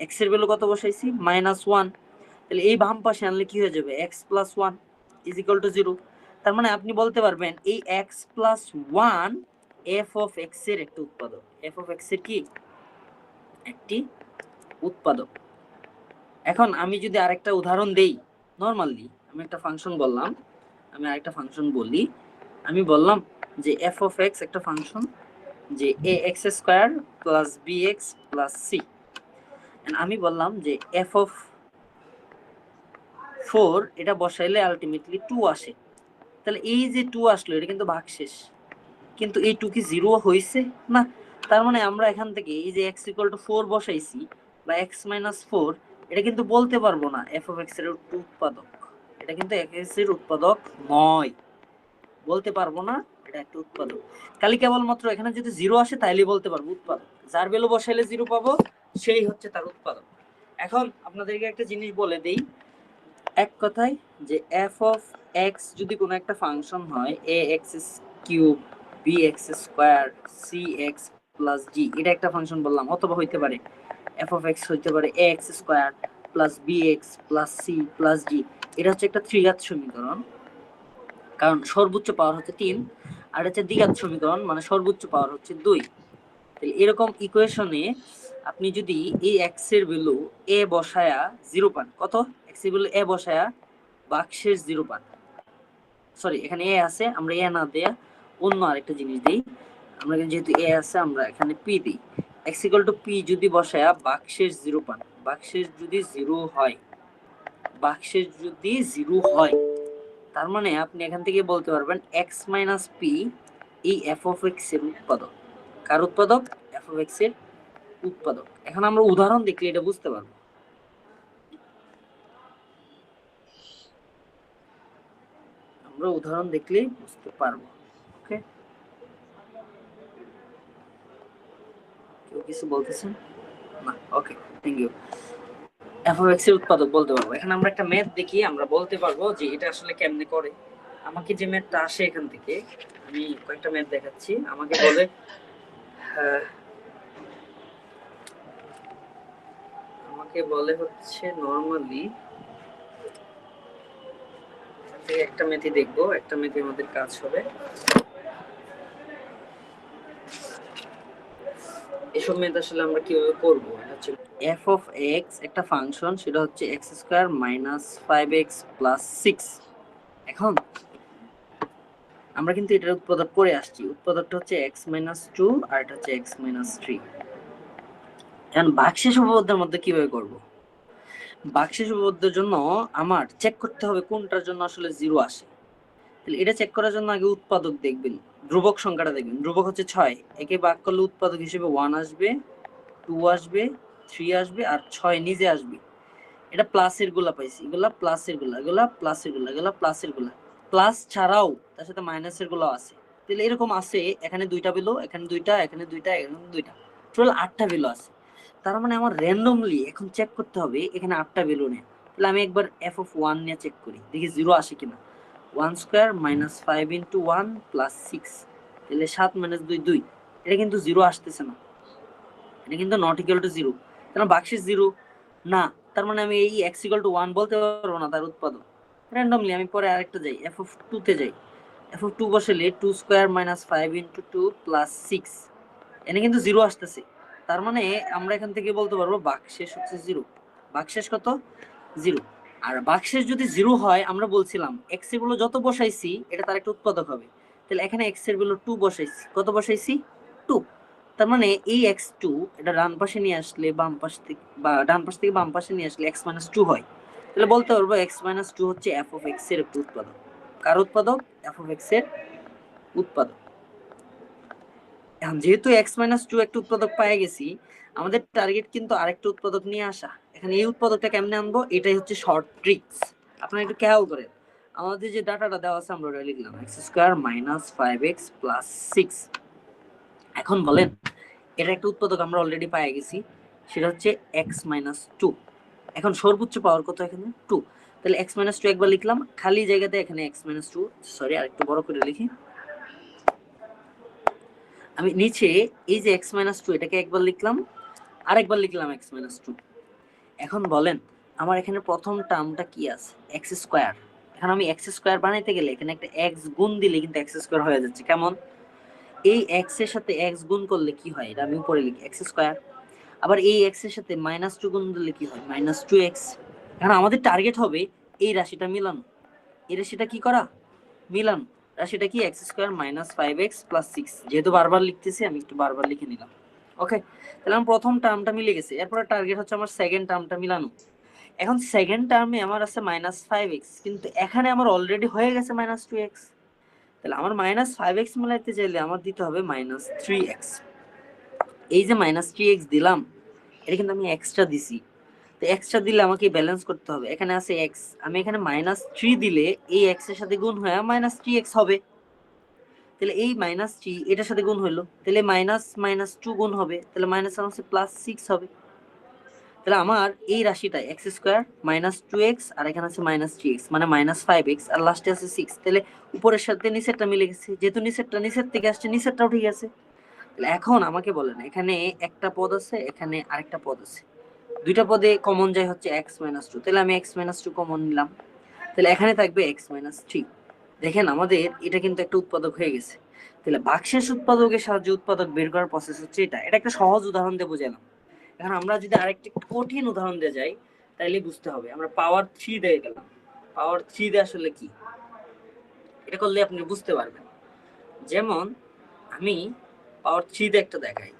x এর ভ্যালু কত বসাইছি? -1। তাহলে এই বাম পাশে আনলে কি হয়ে যাবে? x plus 1 is equal to 0। তার মানে আপনি বলতে পারবেন এই x plus 1 f of x এর একটা উৎপাদক। f of x এর কি? একটি উৎপাদক। এখন আমি যদি আরেকটা উদাহরণ দেই, নরমালি আমি একটা ফাংশন বললাম, আমি আরেকটা ফাংশন বলি। আমি বললাম যে f of x একটা ফাংশন যে ax square plus bx plus c। আমি বললাম যে f of 4 এটা বসাইলে আলটিমেটলি 2 আসে। তাহলে এই যে 2 আসলো এটা কিন্তু ভাগশেষ, কিন্তু এই 2 কি 0 হইছে না? তার মানে আমরা এখান থেকে এই যে x = 4 বসাইছি বা x - 4, এটা কিন্তু বলতে পারবো না f of x এর উৎপাদক। এটা কিন্তু x এর উৎপাদক নয়, বলতে পারবো না এটা একটা উৎপাদক। খালি কেবলমাত্র এখানে যদি 0 আসে তাইলে বলতে পারবো উৎপাদক। যার ভ্যালু বসাইলে 0 পাবো সেই হচ্ছে তার উৎপাদক। এখন আপনাদেরকে একটা জিনিস বলে দেই এক কথায়, যে f of x যদি কোনো একটা ফাংশন হয় ax cube bx square cx plus g, এটা একটা ফাংশন বললাম, অথবা হইতে পারে f of x হইতে পারে ax square plus bx plus c plus g। এটা হচ্ছে একটা ত্রিঘাত সমীকরণ, কারণ সর্বোচ্চ পাওয়ার হচ্ছে 3, আর হচ্ছে দ্বিঘাত সমীকরণ মানে সর্বোচ্চ পাওয়ার হচ্ছে 2। তাহলে এরকম ইকুয়েশনে আপনি যদি এই x এর ভ্যালু a বসায়া 0 পান, কত x এর ভ্যালু a বসায়া ভাগশেষ 0 পান, সরি এখানে a আছে আমরা a না দেয়া অন্য আরেকটা জিনিস দেই, আমরা যেহেতু a আছে আমরা এখানে p দেই। x = p যদি বসায়া ভাগশেষ 0 পান, ভাগশেষ যদি 0 হয়, ভাগশেষ যদি 0 হয়, তার মানে আপনি এখান থেকে বলতে পারবেন x - p এই f of x এর উৎপাদক। কার উৎপাদক? f of x এর উৎপাদক। এখন আমরা উদাহরণ দেখলে এটা বুঝতে পারবো। আমরা উদাহরণ দেখলেই বুঝতে পারবো। ওকে, কেউ কিছু বলতেছেন না? Okay, thank you. f of x এর উৎপাদক বলতে পারবো। এখন আমরা একটা ম্যাথ দেখি, আমরা বলতে পারবো যে এটা আসলে কেমনে করে। আমাকে যে ম্যাথটা আসে এখান থেকে, আমি কয়েকটা ম্যাথ দেখাচ্ছি। আমাকে বলে আমাকে বলে হচ্ছে নরমালি একটা ম্যাথই দেখবো, একটা ম্যাথে আমাদের কাজ হবে। এসব ম্যাথ আসলে আমরা কিভাবে করব, এটা হচ্ছে f of x একটা ফাংশন, সেটা হচ্ছে x square minus 5x plus 6। এখন আমরা কিন্তু এটার উৎপাদক করে আসছি, উৎপাদকটা হচ্ছে x মাইনাস 2 আর এটা হচ্ছে x মাইনাস 3। এখন ভাগশেষ উপপাদ্যের মধ্যে কিভাবে করব? ভাগশেষ উপপাদ্যের জন্য আমার চেক করতে হবে কোনটার জন্য আসলে 0 আসে। তাহলে এটা চেক করার জন্য আগে উৎপাদক দেখবেন, ধ্রুবক সংখ্যাটা দেখবেন। ধ্রুবক হচ্ছে 6, একে ভাগ করলে উৎপাদক হিসেবে 1 আসবে, 2 আসবে, 3 আসবে আর 6 নিজে আসবে। এটা প্লাসের গুলা পাইছি, এগুলা প্লাসের গুলা, এগুলা প্লাসের গুলা, এগুলা প্লাসের গুলা। প্লাস ছাড়াও তার সাথে মাইনাসের গুলো আছে। তাহলে এরকম আছে, এখানে দুইটা ভ্যালু, এখানে দুইটা, এখানে দুইটা, এখানে দুইটা, টোটাল 8টা ভ্যালু আছে। তার মানে আমার র্যান্ডমলি এখন চেক করতে হবে এখানে 8টা ভ্যালু নেই। তাহলে আমি একবার f of 1 নিয়ে চেক করি, দেখি 0 আসে কিনা। 1 স্কয়ার মাইনাস 5 ইন্টু 1 প্লাস 6, তাহলে 7 মাইনাস 2 2। এটা কিন্তু 0 আসতেছে না, এটা কিন্তু নট ইকুয়াল টু 0। তাহলে ভাগশেষ 0 না, তার মানে আমি এই x = 1 বলতে পারবো না তার উৎপাদক। র্যান্ডমলি আমি পরে আরেকটা যাই, f of 2 তে যাই। f of 2 বসালে 2 স্কয়ার মাইনাস 5 ইন্টু 2 প্লাস 6, এখানে কিন্তু 0 আসতেছে। তার মানে আমরা এখান থেকে বলতে পারবো ভাগশেষ হচ্ছে 0। ভাগশেষ কত? 0। আর ভাগশেষ যদি 0 হয়, আমরা বলছিলাম x এর ভ্যালু যত বসাইছি এটা তার একটা উৎপাদক হবে। তাহলে এখানে x এর ভ্যালু 2 বসাইছি, কত বসাইছি? 2। তার মানে এই x2 এটা ডান পাশে নিয়ে আসলে বাম পাশ থেকে, বা ডান পাশ থেকে বাম পাশে নিয়ে আসলে x - 2 হয়। তাহলে বলতে পারবো x - 2 হচ্ছে f of x এর একটা উৎপাদক। কার উৎপাদক? f of x এর উৎপাদক। এখন যেহেতু x - 2 একটা উৎপাদক পেয়ে গেছি, আমাদের টার্গেট কিন্তু আরেকটা উৎপাদক নিয়ে আসা। এখানে এই উৎপাদকটা কেমনে আনবো, এটাই হচ্ছে শর্ট ট্রিক্স। আপনারা একটু খেয়াল করেন, আমাদের যে ডাটাটা দেওয়া আছে আমরা ওটা লিখলাম x square minus 5x plus 6। এখন বলেন এটা একটা উৎপাদক আমরা অলরেডি পেয়ে গেছি, সেটা হচ্ছে x - 2। এখন সর্বোচ্চ পাওয়ার কত এখানে? 2। তাহলে x - 2 একবার লিখলাম, খালি জায়গাতে এখানে x - 2, সরি আরেকটু বড় করে লিখি। আমি নিচে এই যে x - 2 এটাকে একবার লিখলাম, আরেকবার লিখলাম x - 2। এখন বলেন আমার এখানে প্রথম টার্মটা কি আছে? x square. এখন আমি x স্কয়ার বানাইতে গেলে এখানে একটা x গুণ দিলে কিন্তু x স্কয়ার হয়ে যাচ্ছে। কেমন? এই x এর সাথে x গুণ করলে কি হয়, এটা আমি উপরে লিখি x স্কয়ার। আবার এই x এর সাথে -2 গুণ দিলে কি হয়, -2x। এখন আমাদের টার্গেট হবে এই রাশিটা মিলানো। এই রাশিটা কি করা? মিলানো। রাশিটা কি? x square minus 5x plus 6। যেহেতু বারবার লিখতেছি আমি একটু বারবার লিখে নিলাম। ওকে, তাহলে আমার প্রথম টার্মটা মিলে গেছে। এরপরে টার্গেট হচ্ছে আমার সেকেন্ড টার্মটা মিলানো। এখন সেকেন্ড টার্মে আমার আছে -5x, কিন্তু এখানে আমার অলরেডি হয়ে গেছে -2x। তাহলে আমার -5x মিলাইতে চাইলে আমার দিতে হবে -3x। এই যে -3x দিলাম, এটা কিন্তু আমি এক্সট্রা দিছি। তো এক্সট্রা দিলে আমাকে ব্যালেন্স করতে হবে। এখানে আছে x, আমি এখানে -3 দিলে এই x এর সাথে গুণ হয়ে -3x হবে। তাহলে এই -3 এটার সাথে গুণ হলো, তাহলে -2 গুণ হবে, তাহলে মাইনাস আছে +6 হবে। তাহলে আমার এই রাশিটা x² -2x আর এখানে আছে -3x মানে -5x আর লাস্টে আছে 6। তাহলে উপরের সাথে নিচেরটা মিলে গেছে, যেহেতু নিচেরটা নিচের থেকে আসছে নিচেরটাও ঠিক আছে। তাহলে এখন আমাকে বলেন, এখানে একটা পদ আছে, এখানে আরেকটা পদ আছে, দুইটা পদে কমন যায় হচ্ছে x - 2, তাহলে আমি x - 2 কমন নিলাম, তাহলে এখানে থাকবে x - 3। দেখেন আমাদের এটা কিন্তু একটা উৎপাদক হয়ে গেছে। তাহলে ভাগশেষ উৎপাদকের সাহায্যে উৎপাদক বের করার প্রসেস হচ্ছে এটা। এটা একটা সহজ উদাহরণ দিয়ে বোঝালাম। এখন আমরা যদি আরেকটি কঠিন উদাহরণ দিয়ে যাই তাহলে বুঝতে হবে। আমরা পাওয়ার 3 দিয়ে গেলাম। পাওয়ার 3 দিয়ে আসলে কি, এটা করলে আপনি বুঝতে পারবেন। যেমন আমি পাওয়ার 3 দিয়ে একটা দেখাই,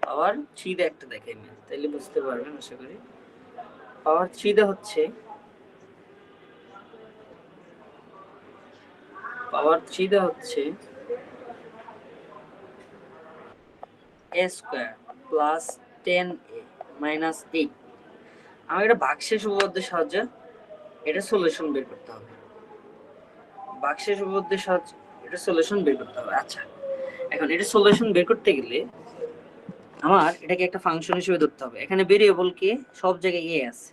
পাওয়ার 3 দিয়ে একটা দেখাই, তাহলে বুঝতে পারবেন আশা করি। পাওয়ার 3 দিয়ে হচ্ছে পাওয়ার 3 দিয়ে হচ্ছে a square plus 10a minus 8। আমাকে এটা ভাগশেষ উপপাদ্যের সাহায্যে এটা সলিউশন বের করতে হবে। ভাগশেষ উপপাদ্যের সাহায্যে এটা সলিউশন বের করতে হবে। আচ্ছা, এখন এটা সলিউশন বের করতে গেলে আমার এটাকে একটা ফাংশন হিসেবে ধরতে হবে। এখানে ভেরিয়েবল কে সব জায়গায় a আছে,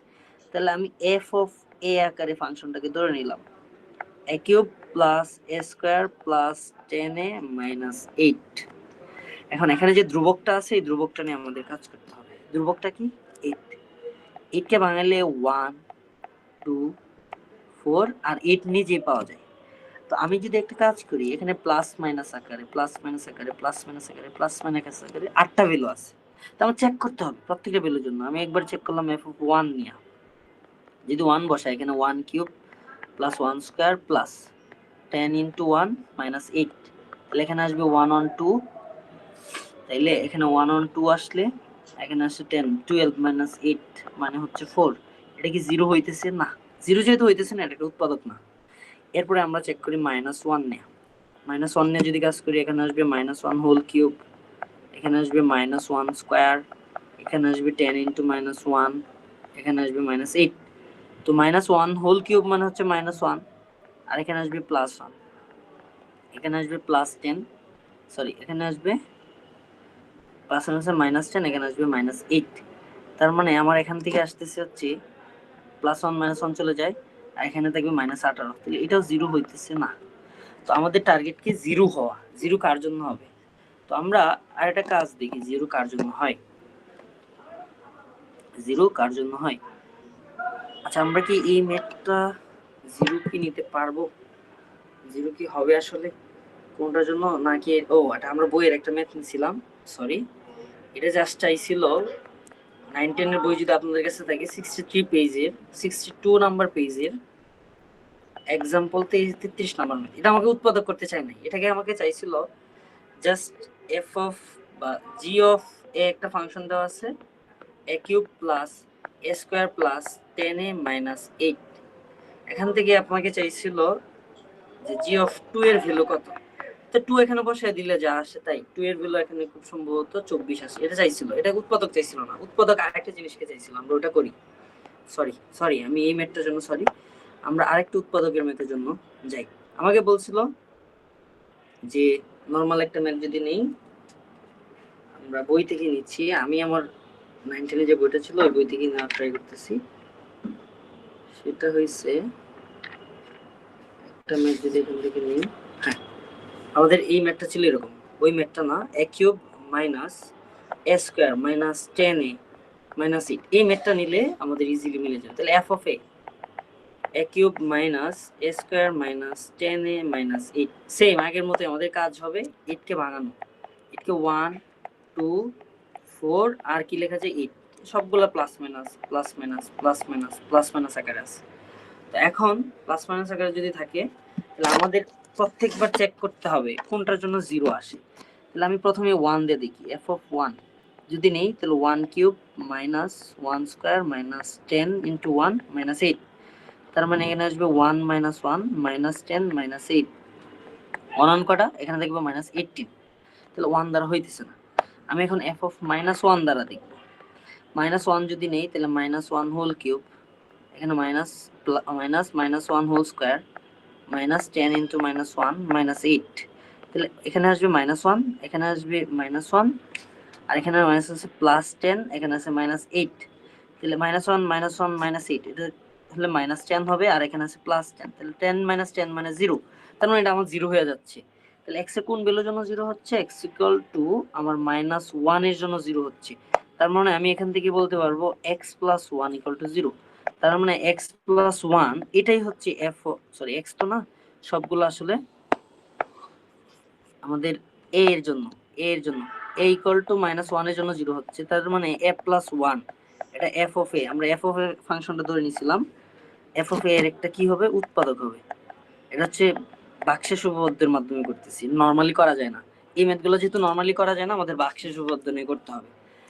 তাহলে আমি f অফ a আকারে ফাংশনটাকে ধরে নিলাম, a cube plus a square plus 10a minus 8। এখন এখানে যে ধ্রুবকটা আছে এই ধ্রুবকটা নিয়ে আমাদের কাজ করতে হবে। ধ্রুবকটা কি? 8। 8 কে ভাঙালে 1 2 4 আর 8 নিজেই পাওয়া যায়। তো আমি যদি একটা কাজ করি, এখানে প্লাস মাইনাস আকারে প্লাস মাইনাস আকারে প্লাস মাইনাস আকারে প্লাস মাইনাস আকারে 8টা ভ্যালু আছে। তো আমার চেক করতে হবে প্রত্যেকটা ভ্যালুর জন্য। আমি একবার চেক করলাম f অফ 1 নিয়ে, যদি 1 বসাই এখানে 1 cube plus 1 square plus 10 into 1 minus 8, তাহলে এখানে আসবে 1 অন 2, তাইলে এখানে 1 অন 2 আসলে এখানে আসছে 10 12 মাইনাস 8 মানে হচ্ছে 4। এটা কি 0 হইতেছে? না, 0 যেহেতু হইতেছে না, এটা একটা উৎপাদক না। এরপরে আমরা চেক করি -1 নিয়ে। -1 নিয়ে যদি কাজ করি, এখানে আসবে -1 হোল কিউব, এখানে আসবে -1 স্কয়ার, এখানে আসবে 10 ইনটু -1, এখানে আসবে -8। তো -1 হোল কিউব মানে হচ্ছে -1 আর এখানে আসবে +1, এখানে আসবে +10, সরি এখানে আসবে +10, এখানে আসবে -8। তার মানে আমার এখান থেকে আসতেছে হচ্ছে +1 -1 চলে যায় আর এখানে থাকবে -18। তাহলে এটাও 0 হইতেছে না। তো আমাদের টার্গেট কি 0 হওয়া। 0 কার জন্য হবে? তো আমরা আরেকটা কাজ দেখি 0 কার জন্য হয়। 0 কার জন্য হয়? আচ্ছা, আমরা কি এই ম্যাথটা 0 কি নিতে পারবো? 0 কি হবে আসলে কোনটার জন্য? নাকি এটা আমরা বইয়ের একটা ম্যাথ নিছিলাম, সরি এটা জাস্ট চাইছিল 9 10 এর বই যদি আপনাদের কাছে থাকে 63 পেজের 62 নাম্বার পেজের এক্সাম্পল 33 নাম্বার ম্যাথ। এটা আমাকে উৎপাদক করতে চাই নাই, এটাকে আমাকে চাইছিল জাস্ট f অফ বা g অফ a একটা ফাংশন দেওয়া আছে a cube plus a square plus 10a minus 8। এখান থেকে আপনাকে চাইছিল যে g অফ 2 এর ভ্যালু কত। তো 2 এখানে বসায় দিলে যা আসে তাই। 2 এর ভ্যালু এখানে খুব সম্ভবত 24 আসে। এটা চাইছিল, এটা উৎপাদক চাইছিল না। উৎপাদক আরেকটা জিনিসকে চাইছিল, আমরা ওটা করি। সরি আমি এই ম্যাথটার জন্য সরি, আমরা আরেকটা উৎপাদকের ম্যাথের জন্য যাই। আমাকে বলছিল যে নরমাল একটা ম্যাথ যদি নেই, আমরা বই থেকে নিচ্ছি, আমি আমার 9 10 যে বইটা ছিল ওই বই থেকে নেওয়ার ট্রাই করতেছি। সেটা হইছে একটা ম্যাথ যদি এখান থেকে নিই, হ্যাঁ আমাদের এই ম্যাথটা ছিল এরকম, ওই ম্যাথটা না, a cube minus a square minus 10a minus 8, এই ম্যাথটা নিলে আমাদের ইজিলি মিলে যাবে। তাহলে f of a cube minus a square minus 10a minus 8, same আগের মতো আমাদের কাজ হবে 8 কে ভাঙানো। 8 কে 1 2 4 আর কি লেখা যায় 8, সবগুলা plus minus plus minus plus minus plus minus আকারে আছে। তো এখন প্লাস মাইনাস আকারে যদি থাকে তাহলে আমাদের প্রত্যেকবার চেক করতে হবে কোনটার জন্য 0 আসে। তাহলে আমি প্রথমে 1 দিয়ে দেখি f অফ 1, যদি নেই তাহলে 1 cube minus 1 square minus 10 into 1 minus 8, তার মানে এখানে আসবে 1 মাইনাস 1 মাইনাস 10 মাইনাস 8, অনন কটা এখানে দেখবো মাইনাস 18, তাহলে 1 দ্বারা হইতেছে না। আমি এখন এফ অফ মাইনাস 1 দ্বারা দেখব। মাইনাস 1 যদি নেই তাহলে মাইনাস 1 হোল কিউব, এখানে minus minus minus 1 whole square minus 10 into minus 1 minus 8, তাহলে এখানে আসবে মাইনাস 1, এখানে আসবে মাইনাস 1, আর এখানে মাইনাস আছে প্লাস 10, এখানে আছে মাইনাস 8, তাহলে মাইনাস 1 মাইনাস 1 মাইনাস 8, এটা তাহলে মাইনাস 10 হবে, আর এখানে আছে প্লাস 10, তাহলে 10 মাইনাস 10 মানে 0, তার মানে এটা আমার 0 হয়ে যাচ্ছে। তাহলে x এর কোন ভ্যালুর জন্য 0 হচ্ছে? x ইকুয়াল টু আমার মাইনাস 1 এর জন্য 0 হচ্ছে। তার মানে আমি এখান থেকে বলতে পারবো x প্লাস 1 ইকুয়াল টু 0। তার মানে x প্লাস 1 এটাই হচ্ছে f, সরি x তো না, সবগুলো আসলে আমাদের a এর জন্য, a এর জন্য a ইকুয়াল টু মাইনাস 1 এর জন্য 0 হচ্ছে। তার মানে a প্লাস 1, এটা f অফ a, আমরা f অফ a ফাংশনটা ধরে নিছিলাম। f অফ a এর একটা কি হবে? উৎপাদক হবে। এটা হচ্ছে ভাগশেষ উপপাদ্যের মাধ্যমে করতেছি, নরমালি করা যায় না। এই ম্যাথগুলো যেহেতু নরমালি করা যায় না, আমাদের ভাগশেষ উপপাদ্য নিয়ে করতে হবে।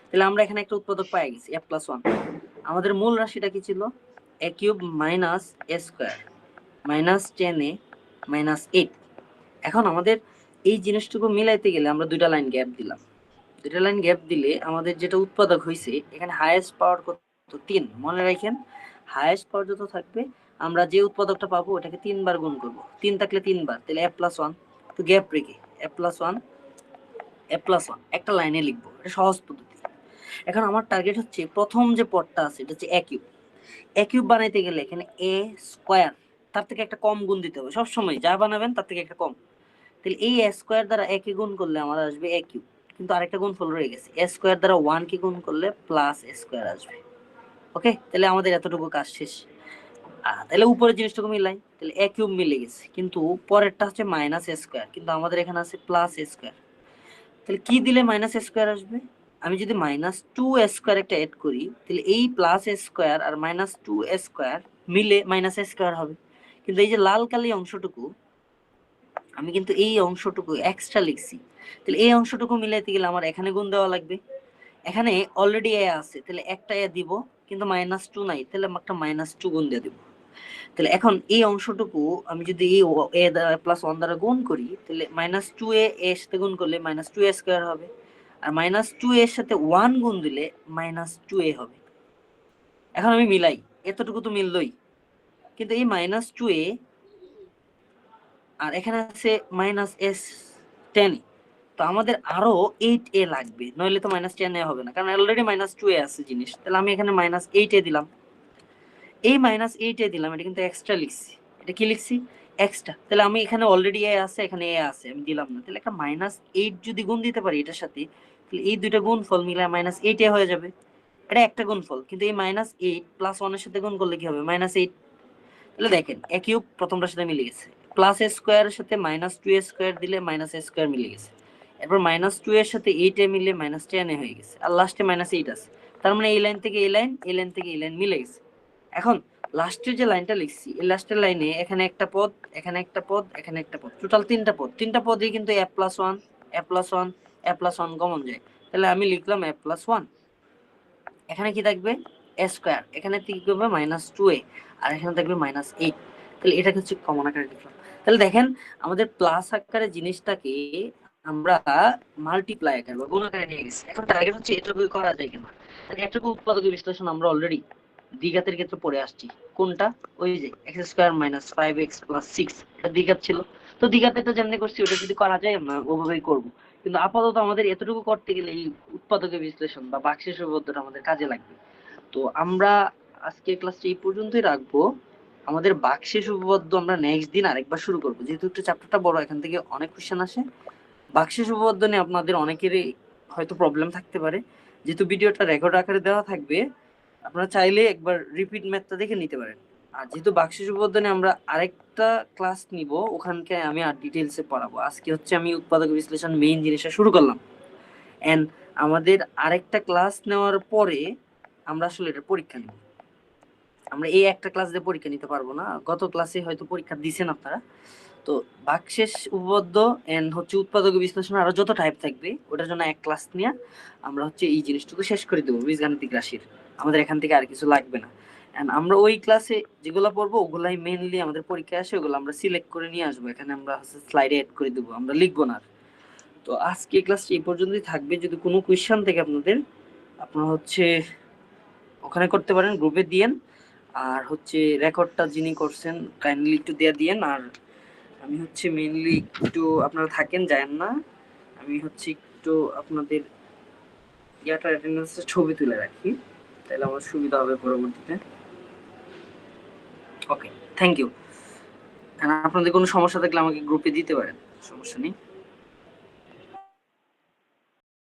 তাহলে আমরা এখানে একটা উৎপাদক পেয়ে গেছি a প্লাস 1। আমাদের মূল রাশিটা কি ছিল? a cube minus a square minus 10a minus 8। এখন আমাদের এই জিনিসটুকু মিলাইতে গেলে আমরা দুইটা লাইন গ্যাপ দিলাম। দুইটা লাইন গ্যাপ দিলে আমাদের যেটা উৎপাদক হয়েছে, এখানে হাইয়েস্ট পাওয়ার কত? 3। মনে রাখেন, হাইয়েস্ট পাওয়ার যত থাকবে আমরা যে উৎপাদকটা পাবো ওটাকে 3 বার গুণ করব। 3 থাকলে 3 বার, তাহলে a প্লাস 1, তো গ্যাপ রেখে a প্লাস 1 a প্লাস 1 একটা লাইনে লিখবো, এটা সহজ পদ্ধতি। এখন আমার টার্গেট হচ্ছে প্রথম যে পদটা আছে এটা হচ্ছে a কিউব। a কিউব বানাইতে গেলে এখানে a স্কয়ার, তার থেকে একটা কম গুণ দিতে হবে সবসময়, যা বানাবেন তার থেকে একটা কম। তাহলে এই a স্কয়ার দ্বারা a কে গুণ করলে আমার আসবে a কিউব, কিন্তু আরেকটা গুণফল রয়ে গেছে, a স্কয়ার দ্বারা 1 কে গুণ করলে প্লাস a স্কয়ার আসবে। ওকে, তাহলে আমাদের এতটুকু কাজ শেষ। তাহলে উপরের জিনিসটুকু মিলাই, তাহলে a কিউব মিলে গেছে, কিন্তু পরেরটা হচ্ছে মাইনাস a স্কয়ার, কিন্তু আমাদের এখানে আছে প্লাস a স্কয়ার। তাহলে কি দিলে মাইনাস a স্কয়ার আসবে? আমি যদি মাইনাস 2a স্কয়ার একটা অ্যাড করি, তাহলে এই প্লাস a স্কয়ার আর মাইনাস 2a স্কয়ার মিলে মাইনাস a স্কয়ার হবে। কিন্তু এই যে লাল কালি অংশটুকু, আমি কিন্তু এই অংশটুকু এক্সট্রা লিখছি, তাহলে এই অংশটুকু মিলাইতে গেলে আমার এখানে গুণ দেওয়া লাগবে। এখানে অলরেডি a আছে, তাহলে একটা a দিব, কিন্তু মাইনাস 2 নাই, তাহলে একটা মাইনাস 2 গুণ দিয়ে দিব। তাহলে এখন এই অংশটুকু আমি যদি এই a দ্বারা প্লাস 1 দ্বারা গুণ করি, তাহলে মাইনাস 2a এর সাথে গুণ করলে মাইনাস 2a স্কয়ার হবে, আর মাইনাস 2 এর সাথে 1 গুণ দিলে মাইনাস 2a হবে। এখন আমি মিলাই, এতটুকু তো মিললই, কিন্তু এই মাইনাস 2a আর এখানে আছে মাইনাস s 10, তো আমাদের আরো 8a লাগবে, নইলে তো মাইনাস 10a হবে না, কারণ অলরেডি মাইনাস 2a আছে জিনিস। তাহলে আমি এখানে মাইনাস 8a দিলাম, এই মাইনাস 8a দিলাম, এটা কিন্তু এক্সট্রা লিখছি। এটা কি লিখছি? এক্সট্রা। তাহলে আমি এখানে অলরেডি a আছে, এখানে a আছে, আমি দিলাম না। তাহলে একটা মাইনাস 8 যদি গুণ দিতে পারি এটার সাথে, তাহলে এই দুইটা গুণফল মিলে মাইনাস 8a হয়ে যাবে। এটা একটা গুণফল, কিন্তু এই মাইনাস 8 প্লাস 1 এর সাথে গুণ করলে কি হবে? মাইনাস 8। তাহলে দেখেন a কিউব প্রথমটার সাথে মিলে গেছে, প্লাস a স্কয়ারের সাথে মাইনাস 2a স্কয়ার দিলে মাইনাস a স্কয়ার মিলে গেছে, এরপর মাইনাস 2 এর সাথে 8a মিলে মাইনাস 10a হয়ে গেছে, আর লাস্টে মাইনাস 8 আছে। তার মানে এই লাইন থেকে এই লাইন, এই লাইন থেকে এই লাইন মিলে গেছে। এখন লাস্টের যে লাইনটা লিখছি, এই লাস্টের লাইনে এখানে একটা পদ, এখানে একটা পদ, এখানে একটা পদ, টোটাল তিনটা পদ, তিনটা পদই কিন্তু a plus 1 a plus 1 a plus 1 common যায়। তাহলে আমি লিখলাম a প্লাস 1, এখানে কি থাকবে? a স্কয়ার, এখানে কি হবে? মাইনাস 2a, আর এখানে থাকবে মাইনাস 8। তাহলে এটাকে হচ্ছে কমন আকারে লিখলাম। তাহলে দেখেন আমাদের প্লাস আকারে জিনিসটাকে আমরা মাল্টিপ্লাই আকারে বা গুণ আকারে নিয়ে গেছি। এখন টার্গেট হচ্ছে এটুকু করা যায় কিনা। তাহলে এটুকু উৎপাদক বিশ্লেষণ আমরা অলরেডি দ্বিঘাতের ক্ষেত্রে পড়ে আসছি। কোনটা? ওই যে x square minus 5x plus 6, এটা দ্বিঘাত ছিল। তো দ্বিঘাতে তো যেমনি করছি ওটা যদি করা যায় আমরা ওভাবেই করব, কিন্তু আপাতত আমাদের এতটুকু করতে গেলে এই উৎপাদকের বিশ্লেষণ বা ভাগশেষ উপপাদ্যটা আমাদের কাজে লাগবে। তো আমরা আজকে ক্লাসটা এই পর্যন্তই রাখবো। আমাদের ভাগশেষ উপপাদ্য আমরা নেক্সট দিন আরেকবার শুরু করব, যেহেতু একটু চ্যাপ্টারটা বড়, এখান থেকে অনেক কোশ্চেন আসে। ভাগশেষ উপপাদ্য নিয়ে আপনাদের অনেকেরই হয়তো প্রবলেম থাকতে পারে, যেহেতু ভিডিওটা রেকর্ড আকারে দেওয়া থাকবে, আপনারা চাইলে একবার রিপিট ম্যাথটা দেখে নিতে পারেন। আর যেহেতু ভাগশেষ উপপাদ্য নিয়ে আমরা আরেকটা ক্লাস নিব, ওখানকে আমি আর ডিটেইলসে পড়াবো। আজকে হচ্ছে আমি উৎপাদক বিশ্লেষণ মেইন জিনিসটা শুরু করলাম, এন্ড আমাদের আরেকটা ক্লাস নেওয়ার পরে আমরা আসলে এটা পরীক্ষা নিব। আমরা এই একটা ক্লাস দিয়ে পরীক্ষা নিতে পারবো না, গত ক্লাসে হয়তো পরীক্ষা দিছেন আপনারা, তো ভাগশেষ উপপাদ্য এন্ড হচ্ছে উৎপাদক বিশ্লেষণ আরো যত টাইপ থাকবে ওটার জন্য এক ক্লাস নিয়ে আমরা হচ্ছে এই জিনিসটুকু শেষ করে দেবো বীজগাণিতিক রাশির। আমাদের এখান থেকে আর কিছু লাগবে না। এন্ড আমরা ওই ক্লাসে যেগুলো পড়বো ওগুলাই মেইনলি আমাদের পরীক্ষায় আসে, ওগুলো আমরা সিলেক্ট করে নিয়ে আসবো, এখানে আমরা হচ্ছে স্লাইডে এড করে দেবো, আমরা লিখবো না। তো আজকে ক্লাসটি এই পর্যন্তই থাকবে। যদি কোনো কোয়েশ্চেন থেকে আপনাদের, আপনারা হচ্ছে ওখানে করতে পারেন, গ্রুপে দিয়েন। আর হচ্ছে রেকর্ডটা যিনি করছেন কাইন্ডলি একটু দিয়েন। আর আমি হচ্ছে মেইনলি একটু আপনারা থাকেন যায়েন না, আমি হচ্ছে একটু আপনাদের ইয়াটার অ্যাটেন্ডেন্সের ছবি তুলে রাখি, তাহলে আমার সুবিধা হবে পরবর্তীতে। ওকে, থ্যাংক ইউ। আপনাদের কোনো সমস্যা থাকলে আমাকে গ্রুপে দিতে পারেন, সমস্যা নেই।